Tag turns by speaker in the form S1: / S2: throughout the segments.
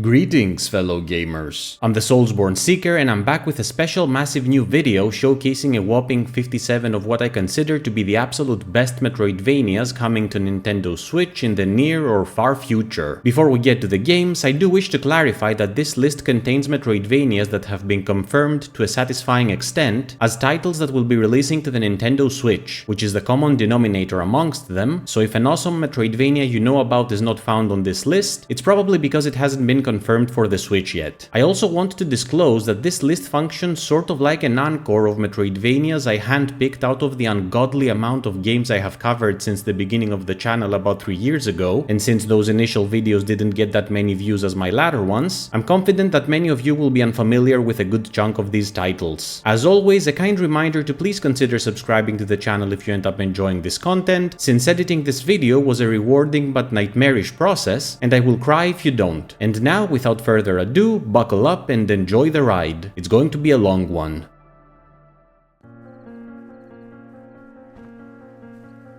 S1: Greetings, fellow gamers. I'm the Soulsborne Seeker and I'm back with a special massive new video showcasing a whopping 57 of what I consider to be the absolute best Metroidvanias coming to Nintendo Switch in the near or far future. Before we get to the games, I do wish to clarify that this list contains Metroidvanias that have been confirmed to a satisfying extent as titles that will be releasing to the Nintendo Switch, which is the common denominator amongst them, so if an awesome Metroidvania you know about is not found on this list, it's probably because it hasn't been confirmed for the Switch yet. I also want to disclose that this list functions sort of like an encore of Metroidvanias I handpicked out of the ungodly amount of games I have covered since the beginning of the channel about 3 years ago, and since those initial videos didn't get that many views as my latter ones, I'm confident that many of you will be unfamiliar with a good chunk of these titles. As always, a kind reminder to please consider subscribing to the channel if you end up enjoying this content, since editing this video was a rewarding but nightmarish process, and I will cry if you don't. And now, without further ado, buckle up and enjoy the ride. It's going to be a long one.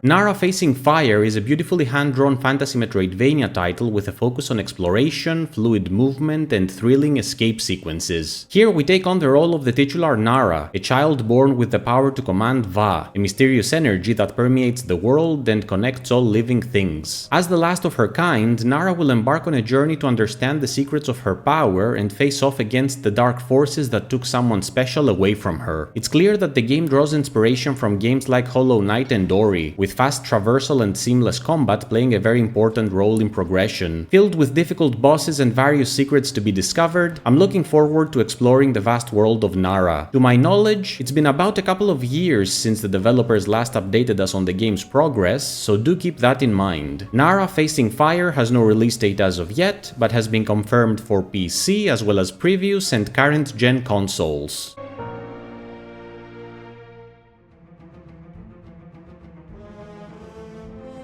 S1: Nara Facing Fire is a beautifully hand-drawn fantasy Metroidvania title with a focus on exploration, fluid movement, and thrilling escape sequences. Here we take on the role of the titular Nara, a child born with the power to command Va, a mysterious energy that permeates the world and connects all living things. As the last of her kind, Nara will embark on a journey to understand the secrets of her power and face off against the dark forces that took someone special away from her. It's clear that the game draws inspiration from games like Hollow Knight and Ori, with fast traversal and seamless combat playing a very important role in progression. Filled with difficult bosses and various secrets to be discovered, I'm looking forward to exploring the vast world of Nara. To my knowledge, it's been about a couple of years since the developers last updated us on the game's progress, so do keep that in mind. Nara Facing Fire has no release date as of yet, but has been confirmed for PC as well as previous and current gen consoles.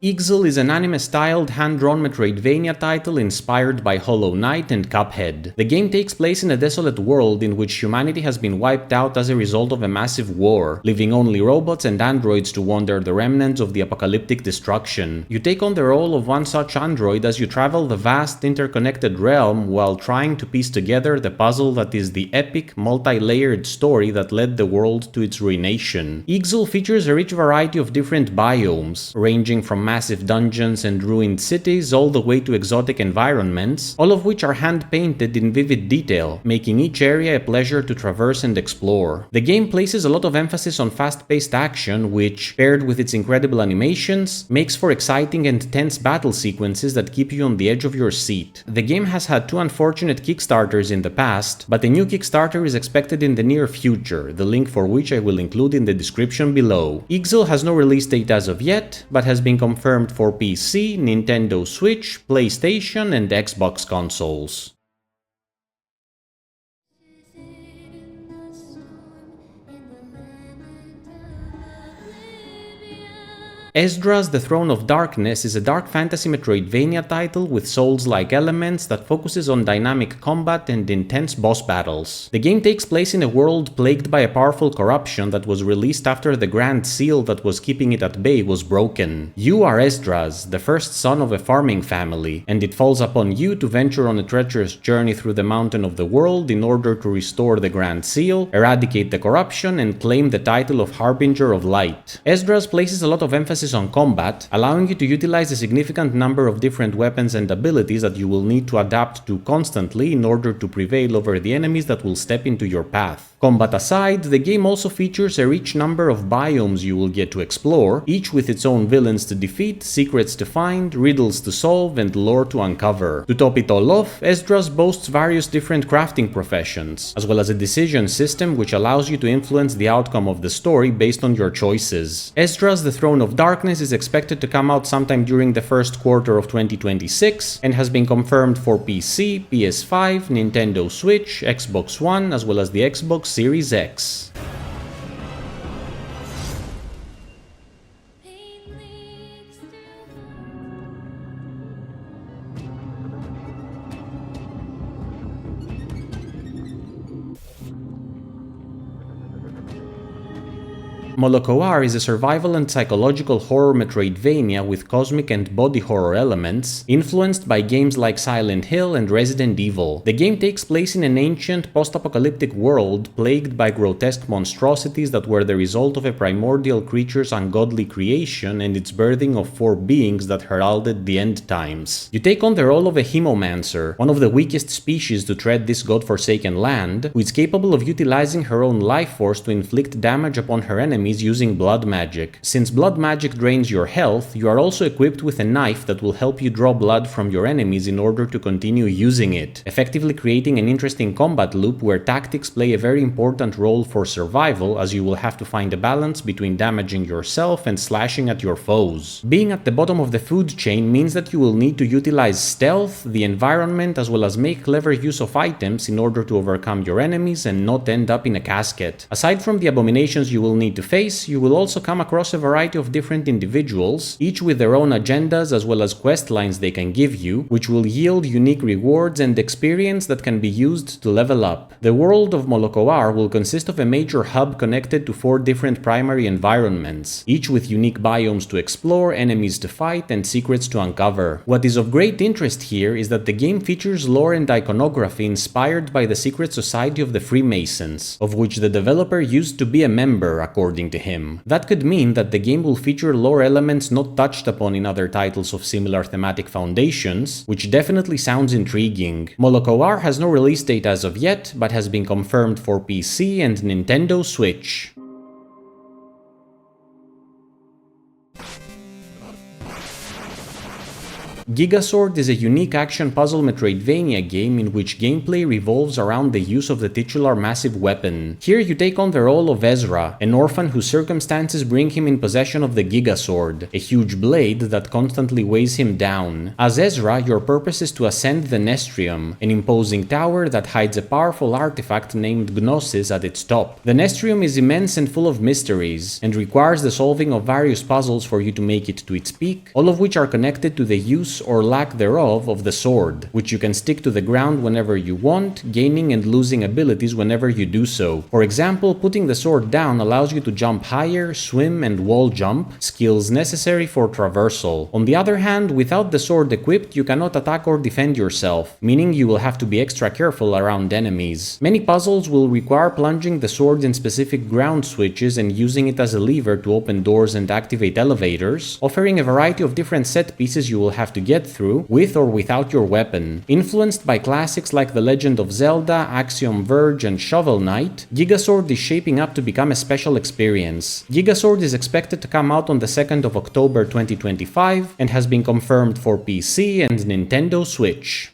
S1: Exil is an anime-styled, hand-drawn Metroidvania title inspired by Hollow Knight and Cuphead. The game takes place in a desolate world in which humanity has been wiped out as a result of a massive war, leaving only robots and androids to wander the remnants of the apocalyptic destruction. You take on the role of one such android as you travel the vast, interconnected realm while trying to piece together the puzzle that is the epic, multi-layered story that led the world to its ruination. Exil features a rich variety of different biomes, ranging from massive dungeons and ruined cities all the way to exotic environments, all of which are hand-painted in vivid detail, making each area a pleasure to traverse and explore. The game places a lot of emphasis on fast-paced action, which, paired with its incredible animations, makes for exciting and tense battle sequences that keep you on the edge of your seat. The game has had 2 unfortunate Kickstarters in the past, but a new Kickstarter is expected in the near future, the link for which I will include in the description below. Exil has no release date as of yet, but has been confirmed for PC, Nintendo Switch, PlayStation, and Xbox consoles. Esdraz: The Throne of Darkness is a dark fantasy Metroidvania title with Souls-like elements that focuses on dynamic combat and intense boss battles. The game takes place in a world plagued by a powerful corruption that was released after the Grand Seal that was keeping it at bay was broken. You are Esdraz, the first son of a farming family, and it falls upon you to venture on a treacherous journey through the mountain of the world in order to restore the Grand Seal, eradicate the corruption, and claim the title of Harbinger of Light. Esdraz places a lot of emphasis on combat, allowing you to utilize a significant number of different weapons and abilities that you will need to adapt to constantly in order to prevail over the enemies that will step into your path. Combat aside, the game also features a rich number of biomes you will get to explore, each with its own villains to defeat, secrets to find, riddles to solve, and lore to uncover. To top it all off, Esdras boasts various different crafting professions, as well as a decision system which allows you to influence the outcome of the story based on your choices. Esdras: The Throne of Darkness is expected to come out sometime during the first quarter of 2026 and has been confirmed for PC, PS5, Nintendo Switch, Xbox One, as well as the Xbox Series X. Molochoir is a survival and psychological horror Metroidvania with cosmic and body horror elements, influenced by games like Silent Hill and Resident Evil. The game takes place in an ancient, post-apocalyptic world plagued by grotesque monstrosities that were the result of a primordial creature's ungodly creation and its birthing of four beings that heralded the end times. You take on the role of a Hemomancer, one of the weakest species to tread this godforsaken land, who is capable of utilizing her own life force to inflict damage upon her enemies using blood magic. Since blood magic drains your health, you are also equipped with a knife that will help you draw blood from your enemies in order to continue using it, effectively creating an interesting combat loop where tactics play a very important role for survival, as you will have to find a balance between damaging yourself and slashing at your foes. Being at the bottom of the food chain means that you will need to utilize stealth, the environment, as well as make clever use of items in order to overcome your enemies and not end up in a casket. Aside from the abominations you will need to face, you will also come across a variety of different individuals, each with their own agendas as well as quest lines they can give you, which will yield unique rewards and experience that can be used to level up. The world of Molochoir will consist of a major hub connected to 4 different primary environments, each with unique biomes to explore, enemies to fight, and secrets to uncover. What is of great interest here is that the game features lore and iconography inspired by the secret society of the Freemasons, of which the developer used to be a member, according to him. That could mean that the game will feature lore elements not touched upon in other titles of similar thematic foundations, which definitely sounds intriguing. Molochoir has no release date as of yet, but has been confirmed for PC and Nintendo Switch. GigaSword is a unique action puzzle Metroidvania game in which gameplay revolves around the use of the titular massive weapon. Here you take on the role of Ezra, an orphan whose circumstances bring him in possession of the GigaSword, a huge blade that constantly weighs him down. As Ezra, your purpose is to ascend the Nestrium, an imposing tower that hides a powerful artifact named Gnosis at its top. The Nestrium is immense and full of mysteries, and requires the solving of various puzzles for you to make it to its peak, all of which are connected to the use or lack thereof of the sword, which you can stick to the ground whenever you want, gaining and losing abilities whenever you do so. For example, putting the sword down allows you to jump higher, swim, and wall jump, skills necessary for traversal. On the other hand, without the sword equipped, you cannot attack or defend yourself, meaning you will have to be extra careful around enemies. Many puzzles will require plunging the sword in specific ground switches and using it as a lever to open doors and activate elevators, offering a variety of different set pieces you will have to get through, with or without your weapon. Influenced by classics like The Legend of Zelda, Axiom Verge, and Shovel Knight, GigaSword is shaping up to become a special experience. GigaSword is expected to come out on the 2nd of October 2025 and has been confirmed for PC and Nintendo Switch.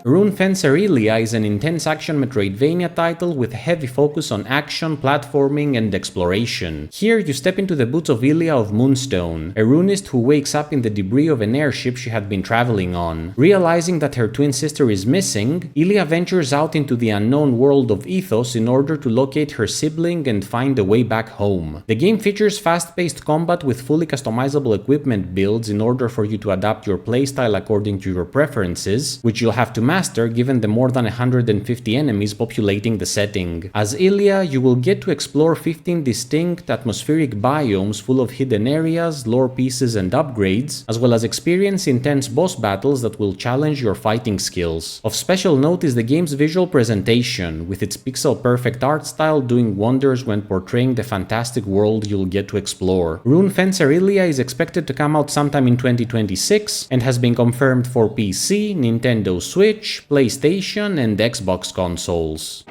S1: Rune Fencer Illya is an intense action Metroidvania title with a heavy focus on action, platforming, and exploration. Here you step into the boots of Illya of Moonstone, a runist who wakes up in the debris of an airship she had been traveling on. Realizing that her twin sister is missing, Illya ventures out into the unknown world of Ethos in order to locate her sibling and find a way back home. The game features fast-paced combat with fully customizable equipment builds in order for you to adapt your playstyle according to your preferences, which you'll have to master given the more than 150 enemies populating the setting. As Illya, you will get to explore 15 distinct atmospheric biomes full of hidden areas, lore pieces, and upgrades, as well as experience intense boss battles that will challenge your fighting skills. Of special note is the game's visual presentation, with its pixel-perfect art style doing wonders when portraying the fantastic world you'll get to explore. Rune Fencer Illya is expected to come out sometime in 2026 and has been confirmed for PC, Nintendo Switch, PlayStation, and Xbox consoles.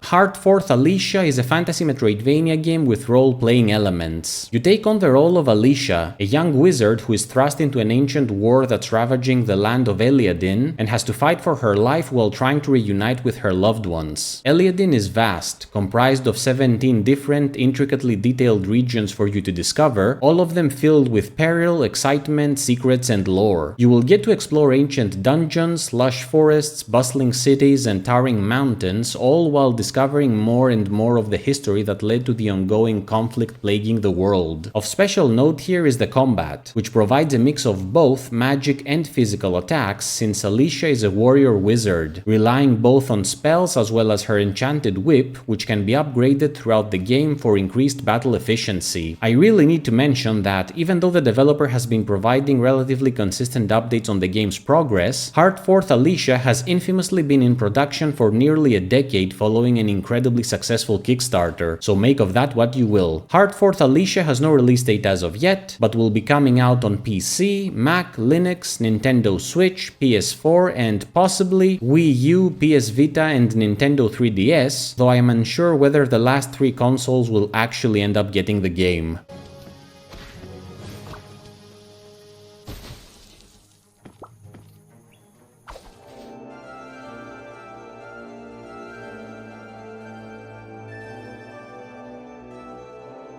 S1: Heartforth Alicia is a fantasy Metroidvania game with role-playing elements. You take on the role of Alicia, a young wizard who is thrust into an ancient war that's ravaging the land of Eliadin and has to fight for her life while trying to reunite with her loved ones. Eliadin is vast, comprised of 17 different, intricately detailed regions for you to discover, all of them filled with peril, excitement, secrets, and lore. You will get to explore ancient dungeons, lush forests, bustling cities, and towering mountains, all while discovering more and more of the history that led to the ongoing conflict plaguing the world. Of special note here is the combat, which provides a mix of both magic and physical attacks, since Alicia is a warrior wizard, relying both on spells as well as her enchanted whip, which can be upgraded throughout the game for increased battle efficiency. I really need to mention that, even though the developer has been providing relatively consistent updates on the game's progress, Heartforth Alicia has infamously been in production for nearly a decade following an incredibly successful Kickstarter, so make of that what you will. Heartforth Alicia has no release date as of yet, but will be coming out on PC, Mac, Linux, Nintendo Switch, PS4, and possibly Wii U, PS Vita, and Nintendo 3DS, though I am unsure whether the last three consoles will actually end up getting the game.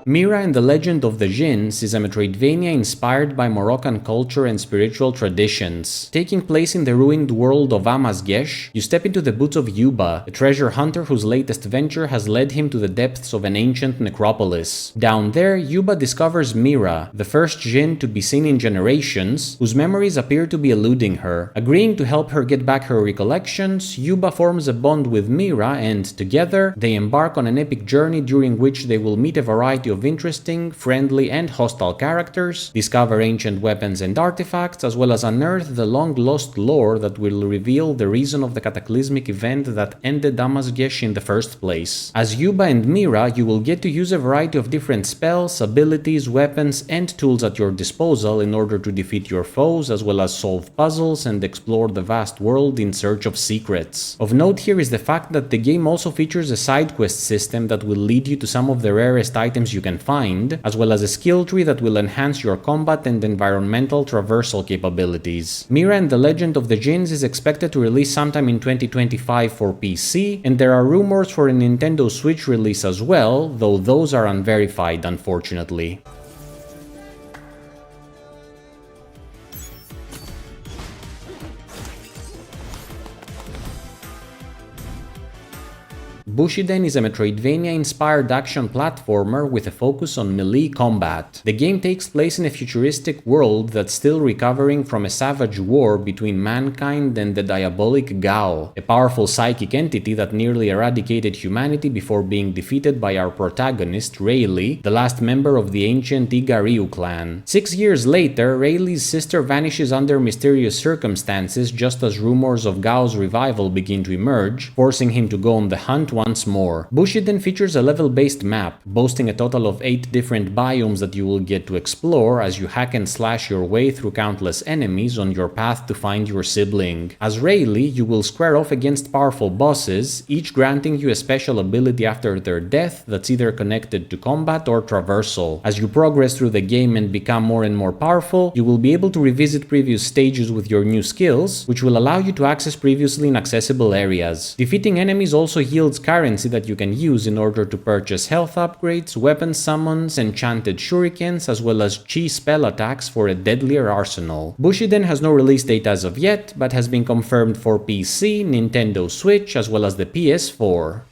S1: Mira and the Legend of the Djinns is a Metroidvania inspired by Moroccan culture and spiritual traditions. Taking place in the ruined world of Amazgesh, you step into the boots of Yuba, a treasure hunter whose latest venture has led him to the depths of an ancient necropolis. Down there, Yuba discovers Mira, the first Djinn to be seen in generations, whose memories appear to be eluding her. Agreeing to help her get back her recollections, Yuba forms a bond with Mira, and together, they embark on an epic journey during which they will meet a variety of interesting, friendly, and hostile characters, discover ancient weapons and artifacts, as well as unearth the long-lost lore that will reveal the reason of the cataclysmic event that ended Amazgesh in the first place. As Yuba and Mira, you will get to use a variety of different spells, abilities, weapons, and tools at your disposal in order to defeat your foes, as well as solve puzzles and explore the vast world in search of secrets. Of note here is the fact that the game also features a side quest system that will lead you to some of the rarest items you can find, as well as a skill tree that will enhance your combat and environmental traversal capabilities. Mira and the Legend of the Djinns is expected to release sometime in 2025 for PC, and there are rumors for a Nintendo Switch release as well, though those are unverified, unfortunately. Bushiden is a Metroidvania-inspired action platformer with a focus on melee combat. The game takes place in a futuristic world that's still recovering from a savage war between mankind and the diabolic Gao, a powerful psychic entity that nearly eradicated humanity before being defeated by our protagonist, Rayleigh, the last member of the ancient Iga-Ryu clan. 6 years later, Rayleigh's sister vanishes under mysterious circumstances just as rumors of Gao's revival begin to emerge, forcing him to go on the hunt once more. Bushiden features a level-based map, boasting a total of 8 different biomes that you will get to explore as you hack and slash your way through countless enemies on your path to find your sibling. As Rayleigh, you will square off against powerful bosses, each granting you a special ability after their death that's either connected to combat or traversal. As you progress through the game and become more and more powerful, you will be able to revisit previous stages with your new skills, which will allow you to access previously inaccessible areas. Defeating enemies also yields currency that you can use in order to purchase health upgrades, weapon summons, enchanted shurikens, as well as chi spell attacks for a deadlier arsenal. Bushiden has no release date as of yet, but has been confirmed for PC, Nintendo Switch, as well as the PS4.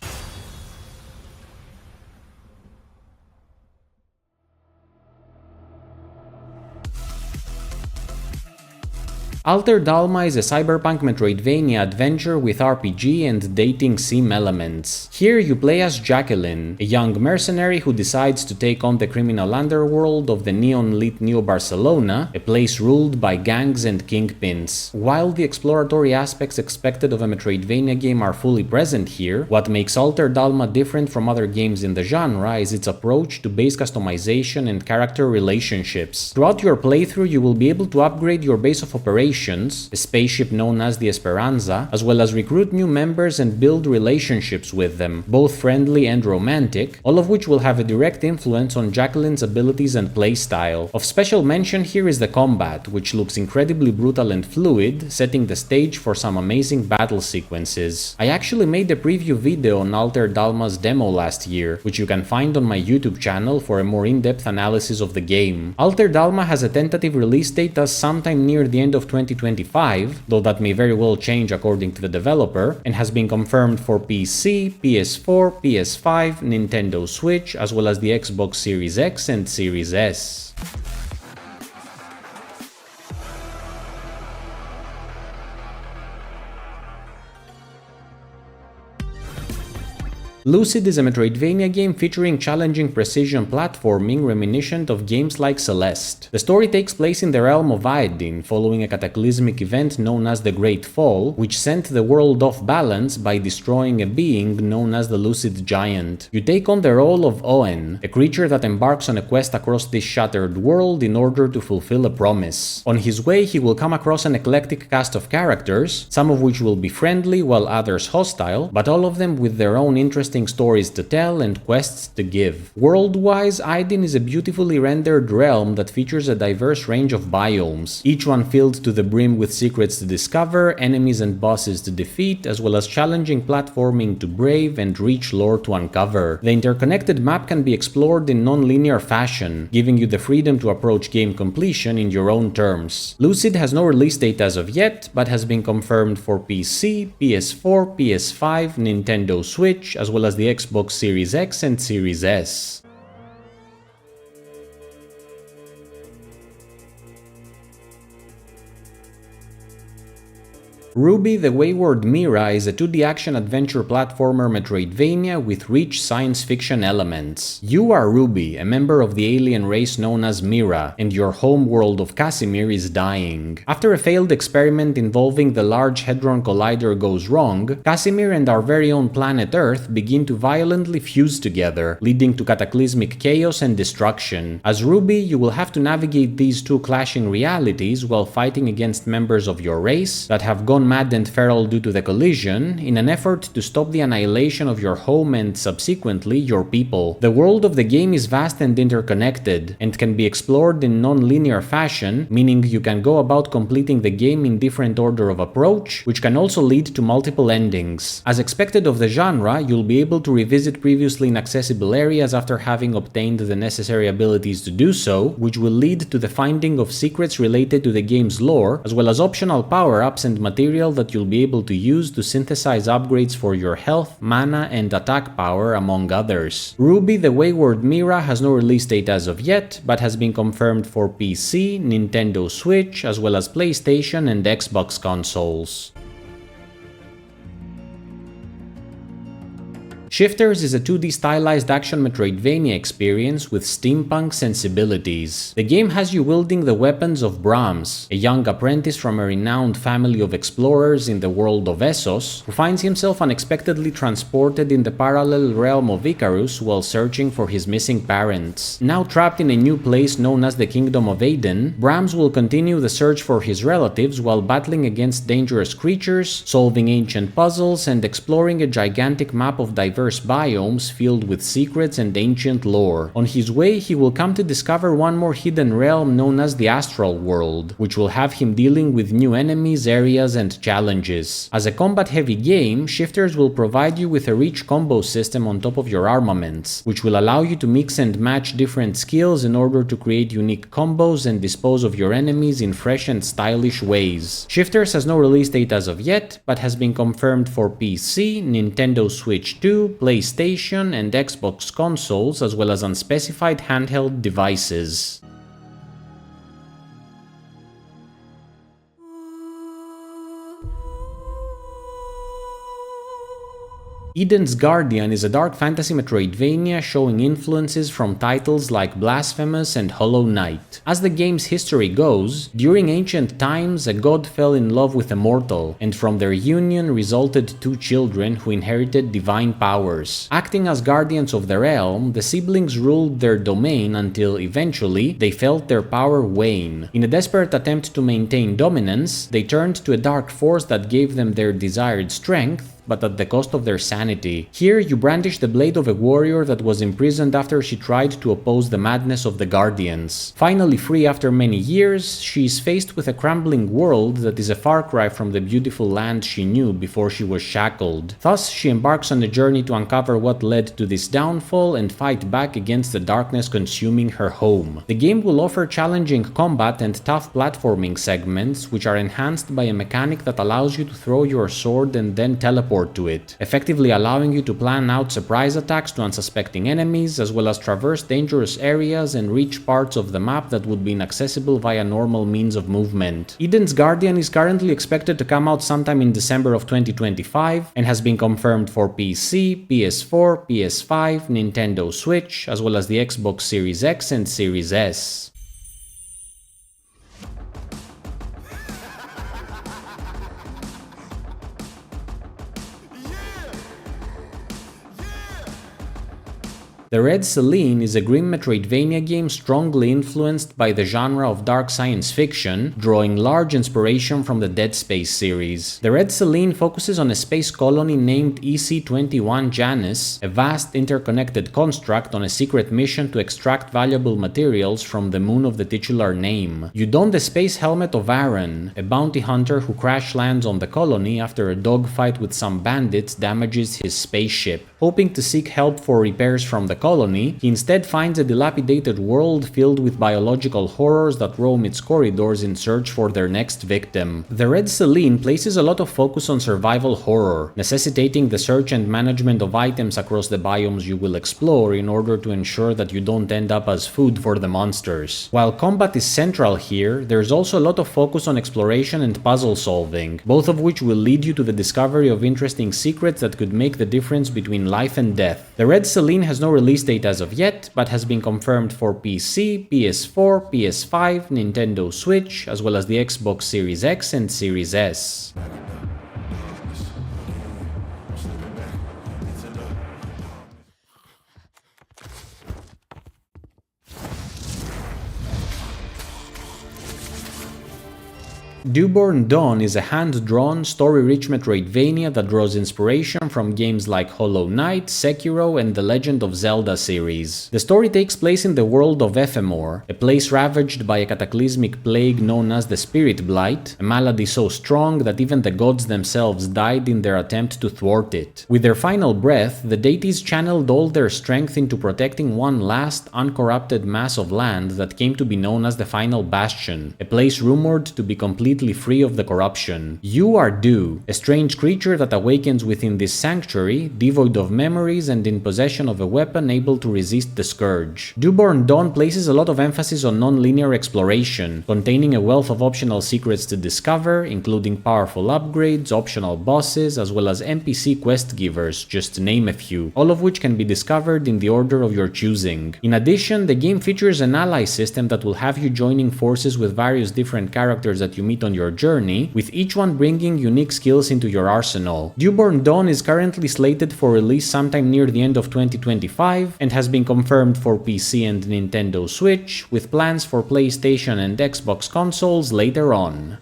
S1: Altered Alma is a cyberpunk Metroidvania adventure with RPG and dating sim elements. Here you play as Jacqueline, a young mercenary who decides to take on the criminal underworld of the neon-lit Neo Barcelona, a place ruled by gangs and kingpins. While the exploratory aspects expected of a Metroidvania game are fully present here, what makes Altered Alma different from other games in the genre is its approach to base customization and character relationships. Throughout your playthrough, you will be able to upgrade your base of operations missions, a spaceship known as the Esperanza, as well as recruit new members and build relationships with them, both friendly and romantic, all of which will have a direct influence on Jacqueline's abilities and playstyle. Of special mention here is the combat, which looks incredibly brutal and fluid, setting the stage for some amazing battle sequences. I actually made a preview video on Altered Alma's demo last year, which you can find on my YouTube channel for a more in-depth analysis of the game. Altered Alma has a tentative release date as sometime near the end of 2025, though that may very well change according to the developer, and has been confirmed for PC, PS4, PS5, Nintendo Switch, as well as the Xbox Series X and Series S. LUCID is a Metroidvania game featuring challenging precision platforming reminiscent of games like Celeste. The story takes place in the realm of Aedin, following a cataclysmic event known as the Great Fall, which sent the world off balance by destroying a being known as the Lucid Giant. You take on the role of Owen, a creature that embarks on a quest across this shattered world in order to fulfill a promise. On his way, he will come across an eclectic cast of characters, some of which will be friendly while others hostile, but all of them with their own interesting stories to tell and quests to give. World-wise, Aedin is a beautifully rendered realm that features a diverse range of biomes, each one filled to the brim with secrets to discover, enemies and bosses to defeat, as well as challenging platforming to brave and rich lore to uncover. The interconnected map can be explored in non-linear fashion, giving you the freedom to approach game completion in your own terms. LUCID has no release date as of yet, but has been confirmed for PC, PS4, PS5, Nintendo Switch, as well as the Xbox Series X and Series S. Rubi the Wayward Mira is a 2D action-adventure platformer Metroidvania with rich science fiction elements. You are Rubi, a member of the alien race known as Mira, and your home world of Casimir is dying. After a failed experiment involving the Large Hadron Collider goes wrong, Casimir and our very own planet Earth begin to violently fuse together, leading to cataclysmic chaos and destruction. As Rubi, you will have to navigate these two clashing realities while fighting against members of your race that have gone mad and feral due to the collision, in an effort to stop the annihilation of your home and, subsequently, your people. The world of the game is vast and interconnected, and can be explored in non-linear fashion, meaning you can go about completing the game in different order of approach, which can also lead to multiple endings. As expected of the genre, you'll be able to revisit previously inaccessible areas after having obtained the necessary abilities to do so, which will lead to the finding of secrets related to the game's lore, as well as optional power-ups and material that you'll be able to use to synthesize upgrades for your health, mana, and attack power, among others. Rubi the Wayward Mira has no release date as of yet, but has been confirmed for PC, Nintendo Switch, as well as PlayStation and Xbox consoles. Shyftrs is a 2D stylized action Metroidvania experience with steampunk sensibilities. The game has you wielding the weapons of Brahms, a young apprentice from a renowned family of explorers in the world of Essos, who finds himself unexpectedly transported in the parallel realm of Icarus while searching for his missing parents. Now trapped in a new place known as the Kingdom of Aden, Brahms will continue the search for his relatives while battling against dangerous creatures, solving ancient puzzles, and exploring a gigantic map of diverse biomes filled with secrets and ancient lore. On his way, he will come to discover one more hidden realm known as the Astral World, which will have him dealing with new enemies, areas, and challenges. As a combat-heavy game, Shyftrs will provide you with a rich combo system on top of your armaments, which will allow you to mix and match different skills in order to create unique combos and dispose of your enemies in fresh and stylish ways. Shyftrs has no release date as of yet, but has been confirmed for PC, Nintendo Switch 2, PlayStation, and Xbox consoles, as well as unspecified handheld devices. Eden's Guardian is a dark fantasy Metroidvania showing influences from titles like Blasphemous and Hollow Knight. As the game's history goes, during ancient times a god fell in love with a mortal, and from their union resulted two children who inherited divine powers. Acting as guardians of the realm, the siblings ruled their domain until eventually they felt their power wane. In a desperate attempt to maintain dominance, they turned to a dark force that gave them their desired strength, but at the cost of their sanity. Here you brandish the blade of a warrior that was imprisoned after she tried to oppose the madness of the Guardians. Finally free after many years, she is faced with a crumbling world that is a far cry from the beautiful land she knew before she was shackled. Thus, she embarks on a journey to uncover what led to this downfall and fight back against the darkness consuming her home. The game will offer challenging combat and tough platforming segments, which are enhanced by a mechanic that allows you to throw your sword and then teleport to it, effectively allowing you to plan out surprise attacks to unsuspecting enemies, as well as traverse dangerous areas and reach parts of the map that would be inaccessible via normal means of movement. Eden's Guardian is currently expected to come out sometime in December of 2025 and has been confirmed for PC, PS4, PS5, Nintendo Switch, as well as the Xbox Series X and Series S. The Red Selene is a grim Metroidvania game strongly influenced by the genre of dark science fiction, drawing large inspiration from the Dead Space series. The Red Selene focuses on a space colony named EC-21 Janus, a vast interconnected construct on a secret mission to extract valuable materials from the moon of the titular name. You don the space helmet of Aaron, a bounty hunter who crash lands on the colony after a dogfight with some bandits damages his spaceship. Hoping to seek help for repairs from the colony, he instead finds a dilapidated world filled with biological horrors that roam its corridors in search for their next victim. The Red Selene places a lot of focus on survival horror, necessitating the search and management of items across the biomes you will explore in order to ensure that you don't end up as food for the monsters. While combat is central here, there's also a lot of focus on exploration and puzzle solving, both of which will lead you to the discovery of interesting secrets that could make the difference between life and death. The Red Selene has no release date as of yet, but has been confirmed for PC, PS4, PS5, Nintendo Switch, as well as the Xbox Series X and Series S. Dewborne Dawn is a hand-drawn, story-rich Metroidvania that draws inspiration from games like Hollow Knight, Sekiro, and the Legend of Zelda series. The story takes place in the world of Ephemer, a place ravaged by a cataclysmic plague known as the Spirit Blight, a malady so strong that even the gods themselves died in their attempt to thwart it. With their final breath, the deities channeled all their strength into protecting one last, uncorrupted mass of land that came to be known as the Final Bastion, a place rumored to be completely free of the corruption. You are Dew, a strange creature that awakens within this sanctuary, devoid of memories and in possession of a weapon able to resist the scourge. Dewborne Dawn places a lot of emphasis on non-linear exploration, containing a wealth of optional secrets to discover, including powerful upgrades, optional bosses, as well as NPC quest givers, just to name a few, all of which can be discovered in the order of your choosing. In addition, the game features an ally system that will have you joining forces with various different characters that you meet on your journey, with each one bringing unique skills into your arsenal. Dewborne Dawn is currently slated for release sometime near the end of 2025 and has been confirmed for PC and Nintendo Switch, with plans for PlayStation and Xbox consoles later on.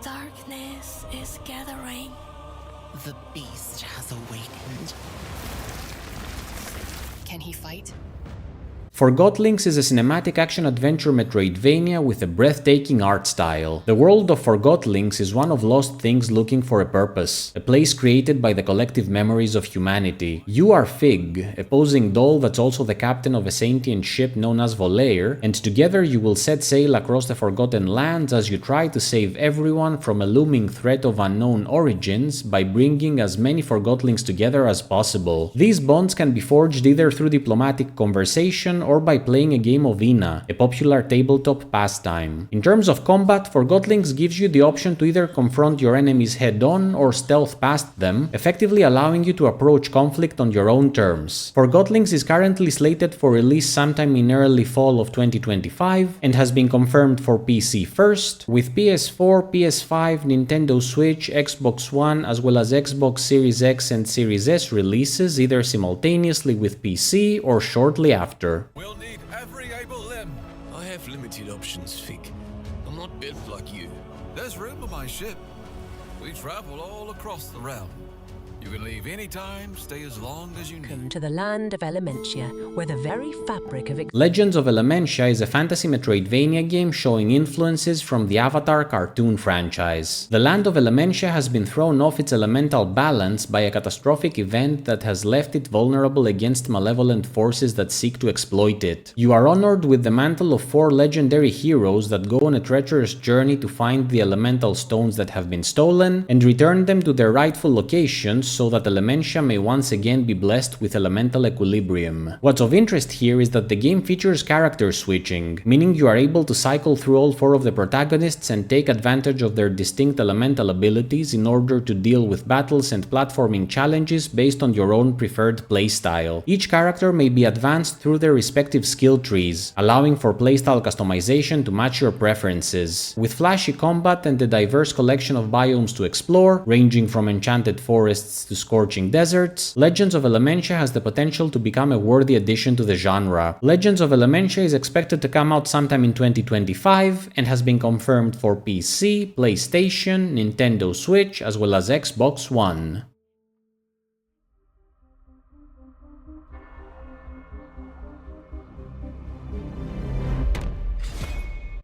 S2: Darkness is gathering.
S3: The beast has awakened. Can he fight?
S1: Forgotlings is a cinematic action-adventure Metroidvania with a breathtaking art style. The world of Forgotlings is one of lost things looking for a purpose, a place created by the collective memories of humanity. You are Fig, a posing doll that's also the captain of a sentient ship known as Volair, and together you will set sail across the Forgotten Lands as you try to save everyone from a looming threat of unknown origins by bringing as many Forgotlings together as possible. These bonds can be forged either through diplomatic conversation or by playing a game of Ina, a popular tabletop pastime. In terms of combat, Forgotlings gives you the option to either confront your enemies head-on or stealth past them, effectively allowing you to approach conflict on your own terms. Forgotlings is currently slated for release sometime in early fall of 2025 and has been confirmed for PC first, with PS4, PS5, Nintendo Switch, Xbox One, as well as Xbox Series X and Series S releases either simultaneously with PC or shortly after.
S2: We'll need every able limb.
S4: I have limited options, Fig. I'm not built like you.
S2: There's room on my ship. We travel all across the realm. You can leave anytime, stay as long as you need.
S5: Welcome to the land of Elementia, where the very fabric of
S1: Legends of Elementia is a fantasy Metroidvania game showing influences from the Avatar cartoon franchise. The land of Elementia has been thrown off its elemental balance by a catastrophic event that has left it vulnerable against malevolent forces that seek to exploit it. You are honored with the mantle of 4 legendary heroes that go on a treacherous journey to find the elemental stones that have been stolen and return them to their rightful locations so that Elementia may once again be blessed with elemental equilibrium. What's of interest here is that the game features character switching, meaning you are able to cycle through all 4 of the protagonists and take advantage of their distinct elemental abilities in order to deal with battles and platforming challenges based on your own preferred playstyle. Each character may be advanced through their respective skill trees, allowing for playstyle customization to match your preferences. With flashy combat and a diverse collection of biomes to explore, ranging from enchanted forests to scorching deserts, Legends of Elementia has the potential to become a worthy addition to the genre. Legends of Elementia is expected to come out sometime in 2025 and has been confirmed for PC, PlayStation, Nintendo Switch, as well as Xbox One.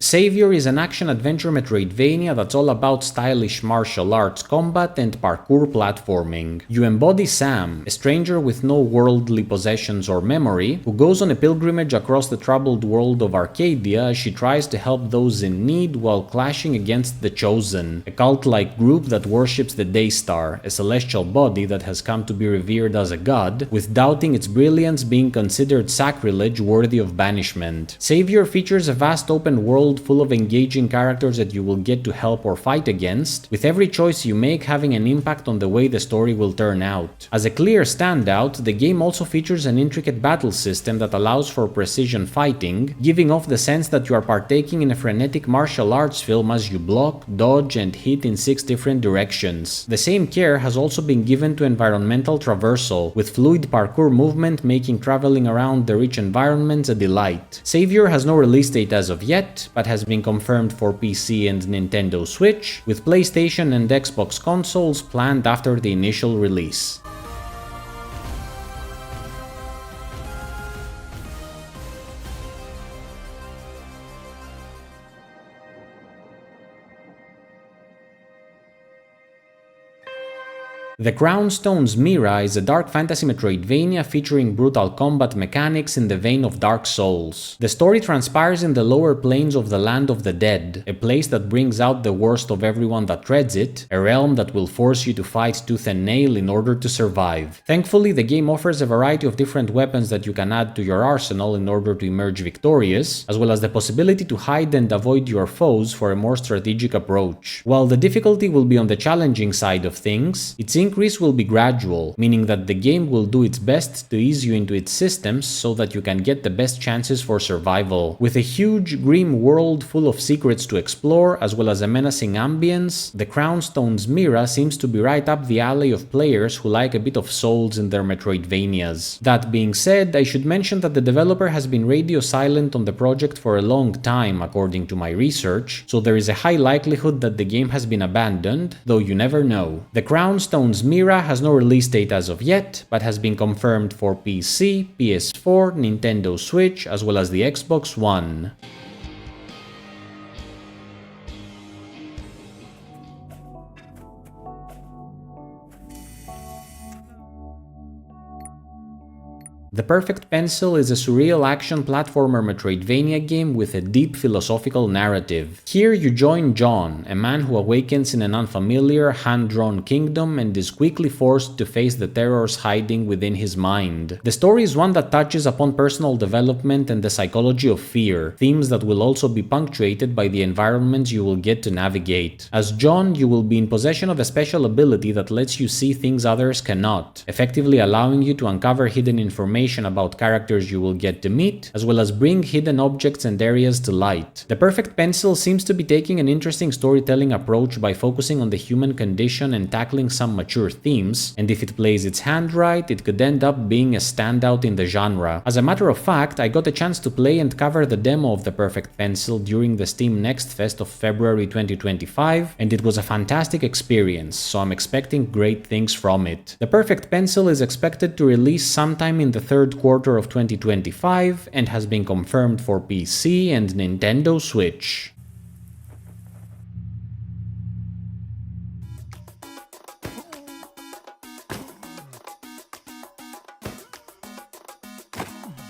S1: Savior is an action-adventure Metroidvania that's all about stylish martial arts combat and parkour platforming. You embody Sam, a stranger with no worldly possessions or memory, who goes on a pilgrimage across the troubled world of Arcadia as she tries to help those in need while clashing against the Chosen, a cult-like group that worships the Daystar, a celestial body that has come to be revered as a god, with doubting its brilliance being considered sacrilege worthy of banishment. Savior features a vast open world full of engaging characters that you will get to help or fight against, with every choice you make having an impact on the way the story will turn out. As a clear standout, the game also features an intricate battle system that allows for precision fighting, giving off the sense that you are partaking in a frenetic martial arts film as you block, dodge, and hit in 6 different directions. The same care has also been given to environmental traversal, with fluid parkour movement making traveling around the rich environments a delight. Savior has no release date as of yet, but has been confirmed for PC and Nintendo Switch, with PlayStation and Xbox consoles planned after the initial release. The Crown Stone's Mira is a dark fantasy Metroidvania featuring brutal combat mechanics in the vein of Dark Souls. The story transpires in the lower planes of the Land of the Dead, a place that brings out the worst of everyone that treads it, a realm that will force you to fight tooth and nail in order to survive. Thankfully, the game offers a variety of different weapons that you can add to your arsenal in order to emerge victorious, as well as the possibility to hide and avoid your foes for a more strategic approach. While the difficulty will be on the challenging side of things, its increase will be gradual, meaning that the game will do its best to ease you into its systems so that you can get the best chances for survival. With a huge, grim world full of secrets to explore, as well as a menacing ambience, the Crown Stone's Mira seems to be right up the alley of players who like a bit of Souls in their Metroidvanias. That being said, I should mention that the developer has been radio silent on the project for a long time, according to my research, so there is a high likelihood that the game has been abandoned, though you never know. The Crown Stone's Capcom's Mira has no release date as of yet, but has been confirmed for PC, PS4, Nintendo Switch, as well as the Xbox One. The Perfect Pencil is a surreal action platformer Metroidvania game with a deep philosophical narrative. Here you join John, a man who awakens in an unfamiliar, hand-drawn kingdom and is quickly forced to face the terrors hiding within his mind. The story is one that touches upon personal development and the psychology of fear, themes that will also be punctuated by the environments you will get to navigate. As John, you will be in possession of a special ability that lets you see things others cannot, effectively allowing you to uncover hidden information about characters you will get to meet, as well as bring hidden objects and areas to light. The Perfect Pencil seems to be taking an interesting storytelling approach by focusing on the human condition and tackling some mature themes, and if it plays its hand right, it could end up being a standout in the genre. As a matter of fact, I got a chance to play and cover the demo of The Perfect Pencil during the Steam Next Fest of February 2025, and it was a fantastic experience, so I'm expecting great things from it. The Perfect Pencil is expected to release sometime in the third quarter of 2025 and has been confirmed for PC and Nintendo Switch.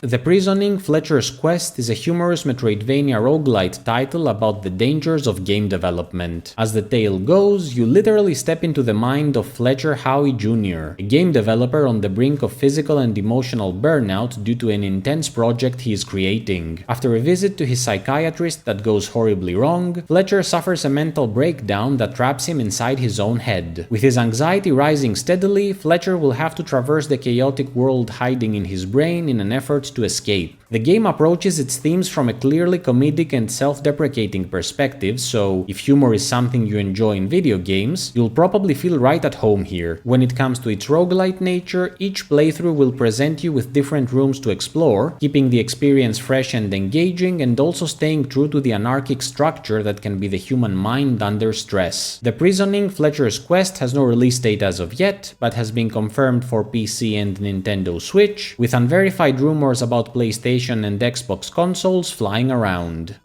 S1: The Prisoning Fletcher's Quest is a humorous Metroidvania roguelite title about the dangers of game development. As the tale goes, you literally step into the mind of Fletcher Howie Jr., a game developer on the brink of physical and emotional burnout due to an intense project he is creating. After a visit to his psychiatrist that goes horribly wrong, Fletcher suffers a mental breakdown that traps him inside his own head. With his anxiety rising steadily, Fletcher will have to traverse the chaotic world hiding in his brain in an effort to escape. The game approaches its themes from a clearly comedic and self-deprecating perspective, so if humor is something you enjoy in video games, you'll probably feel right at home here. When it comes to its roguelite nature, each playthrough will present you with different rooms to explore, keeping the experience fresh and engaging and also staying true to the anarchic structure that can be the human mind under stress. The Prisoning Fletcher's Quest has no release date as of yet, but has been confirmed for PC and Nintendo Switch, with unverified rumors about PlayStation and Xbox consoles flying around.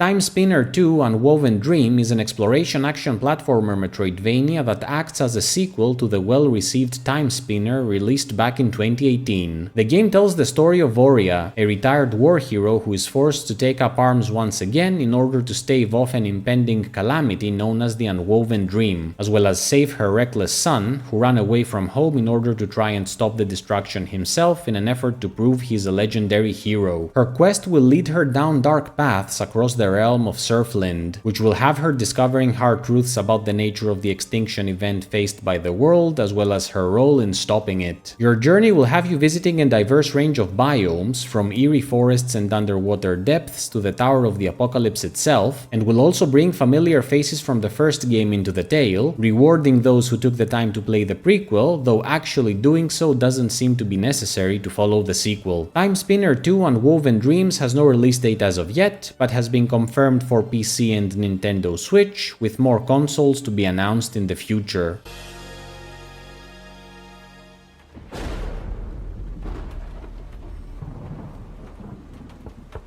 S1: Timespinner 2 Unwoven Dream is an exploration action platformer Metroidvania that acts as a sequel to the well-received Timespinner released back in 2018. The game tells the story of Oria, a retired war hero who is forced to take up arms once again in order to stave off an impending calamity known as the Unwoven Dream, as well as save her reckless son, who ran away from home in order to try and stop the destruction himself in an effort to prove he's a legendary hero. Her quest will lead her down dark paths across the realm of Surfland, which will have her discovering hard truths about the nature of the extinction event faced by the world, as well as her role in stopping it. Your journey will have you visiting a diverse range of biomes, from eerie forests and underwater depths to the Tower of the Apocalypse itself, and will also bring familiar faces from the first game into the tale, rewarding those who took the time to play the prequel, though actually doing so doesn't seem to be necessary to follow the sequel. Timespinner 2 Unwoven Dreams has no release date as of yet, but has been confirmed for PC and Nintendo Switch, with more consoles to be announced in the future.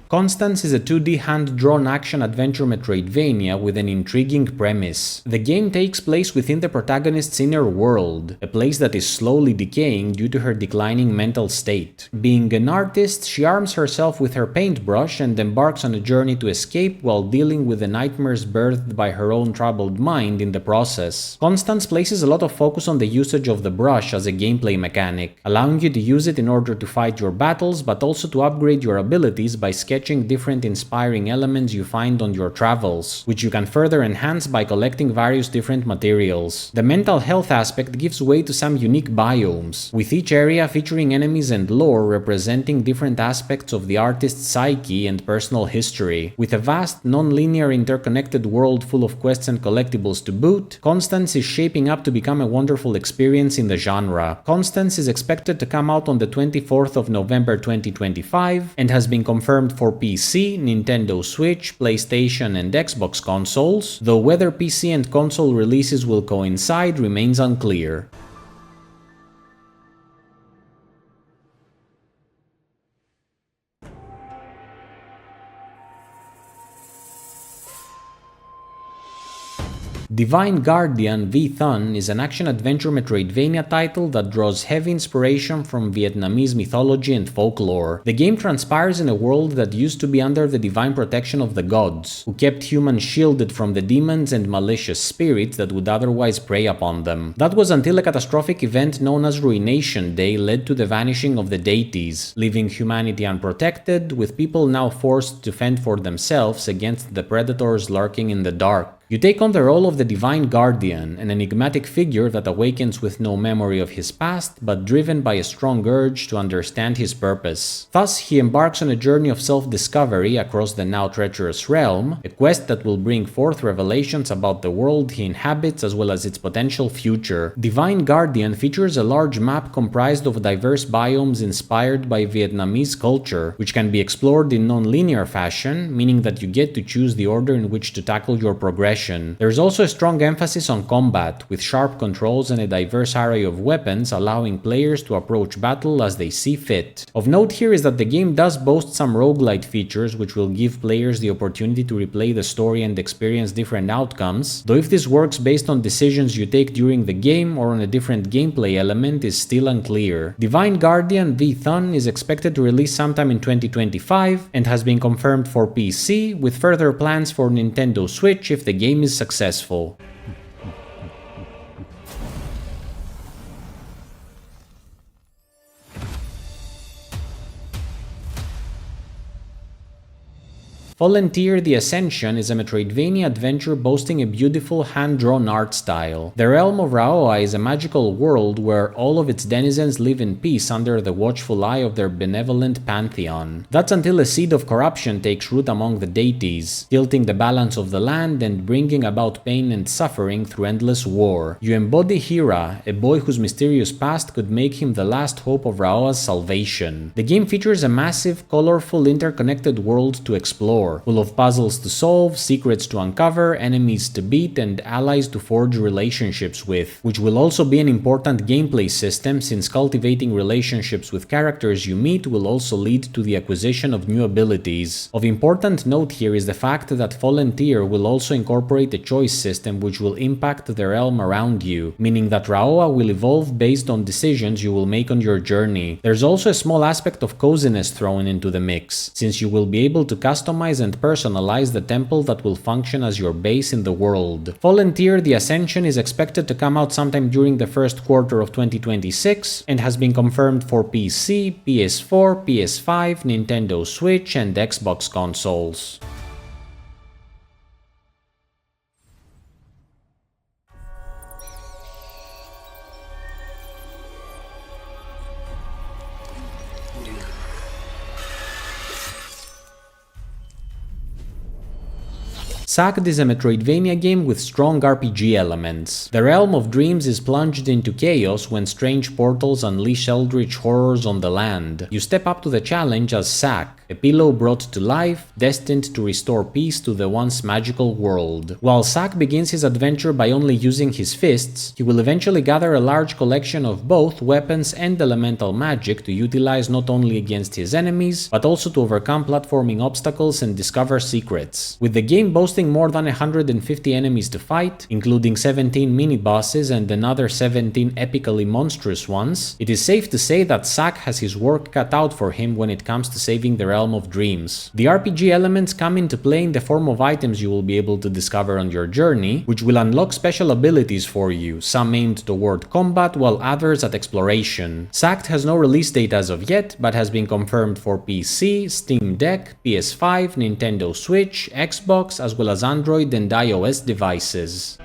S1: Constance is a 2D hand-drawn action-adventure Metroidvania with an intriguing premise. The game takes place within the protagonist's inner world, a place that is slowly decaying due to her declining mental state. Being an artist, she arms herself with her paintbrush and embarks on a journey to escape while dealing with the nightmares birthed by her own troubled mind in the process. Constance places a lot of focus on the usage of the brush as a gameplay mechanic, allowing you to use it in order to fight your battles but also to upgrade your abilities by sketching sketching different inspiring elements you find on your travels, which you can further enhance by collecting various different materials. The mental health aspect gives way to some unique biomes, with each area featuring enemies and lore representing different aspects of the artist's psyche and personal history. With a vast, non-linear interconnected world full of quests and collectibles to boot, Constance is shaping up to become a wonderful experience in the genre. Constance is expected to come out on the 24th of November 2025 and has been confirmed for PC, Nintendo Switch, PlayStation and Xbox consoles, though whether PC and console releases will coincide remains unclear. Divine Guardian V Thun is an action-adventure Metroidvania title that draws heavy inspiration from Vietnamese mythology and folklore. The game transpires in a world that used to be under the divine protection of the gods, who kept humans shielded from the demons and malicious spirits that would otherwise prey upon them. That was until a catastrophic event known as Ruination Day led to the vanishing of the deities, leaving humanity unprotected, with people now forced to fend for themselves against the predators lurking in the dark. You take on the role of the Divine Guardian, an enigmatic figure that awakens with no memory of his past, but driven by a strong urge to understand his purpose. Thus, he embarks on a journey of self-discovery across the now treacherous realm, a quest that will bring forth revelations about the world he inhabits as well as its potential future. Divine Guardian features a large map comprised of diverse biomes inspired by Vietnamese culture, which can be explored in non-linear fashion, meaning that you get to choose the order in which to tackle your progression. There's also a strong emphasis on combat, with sharp controls and a diverse array of weapons allowing players to approach battle as they see fit. Of note here is that the game does boast some roguelite features which will give players the opportunity to replay the story and experience different outcomes, though if this works based on decisions you take during the game or on a different gameplay element is still unclear. Divine Guardian V Thun is expected to release sometime in 2025 and has been confirmed for PC, with further plans for Nintendo Switch if the game is successful. Fallen Tier The Ascension is a Metroidvania adventure boasting a beautiful hand-drawn art style. The realm of Raoa is a magical world where all of its denizens live in peace under the watchful eye of their benevolent pantheon. That's until a seed of corruption takes root among the deities, tilting the balance of the land and bringing about pain and suffering through endless war. You embody Mirrah, a boy whose mysterious past could make him the last hope of Raoa's salvation. The game features a massive, colorful, interconnected world to explore, full of puzzles to solve, secrets to uncover, enemies to beat, and allies to forge relationships with, which will also be an important gameplay system since cultivating relationships with characters you meet will also lead to the acquisition of new abilities. Of important note here is the fact that Fallen Tier will also incorporate a choice system which will impact the realm around you, meaning that Raoa will evolve based on decisions you will make on your journey. There's also a small aspect of coziness thrown into the mix, since you will be able to customize and personalize the temple that will function as your base in the world. Fallen Tier The Ascension is expected to come out sometime during the first quarter of 2026 and has been confirmed for PC, PS4, PS5, Nintendo Switch and Xbox consoles. SACD is a Metroidvania game with strong RPG elements. The realm of dreams is plunged into chaos when strange portals unleash eldritch horrors on the land. You step up to the challenge as Sack, a pillow brought to life, destined to restore peace to the once magical world. While Sack begins his adventure by only using his fists, he will eventually gather a large collection of both weapons and elemental magic to utilize not only against his enemies, but also to overcome platforming obstacles and discover secrets. With the game boasting more than 150 enemies to fight, including 17 mini-bosses and another 17 epically monstrous ones, it is safe to say that Sack has his work cut out for him when it comes to saving the realm of dreams. The RPG elements come into play in the form of items you will be able to discover on your journey, which will unlock special abilities for you, some aimed toward combat while others at exploration. SACT has no release date as of yet, but has been confirmed for PC, Steam Deck, PS5, Nintendo Switch, Xbox, as well as Android and iOS devices.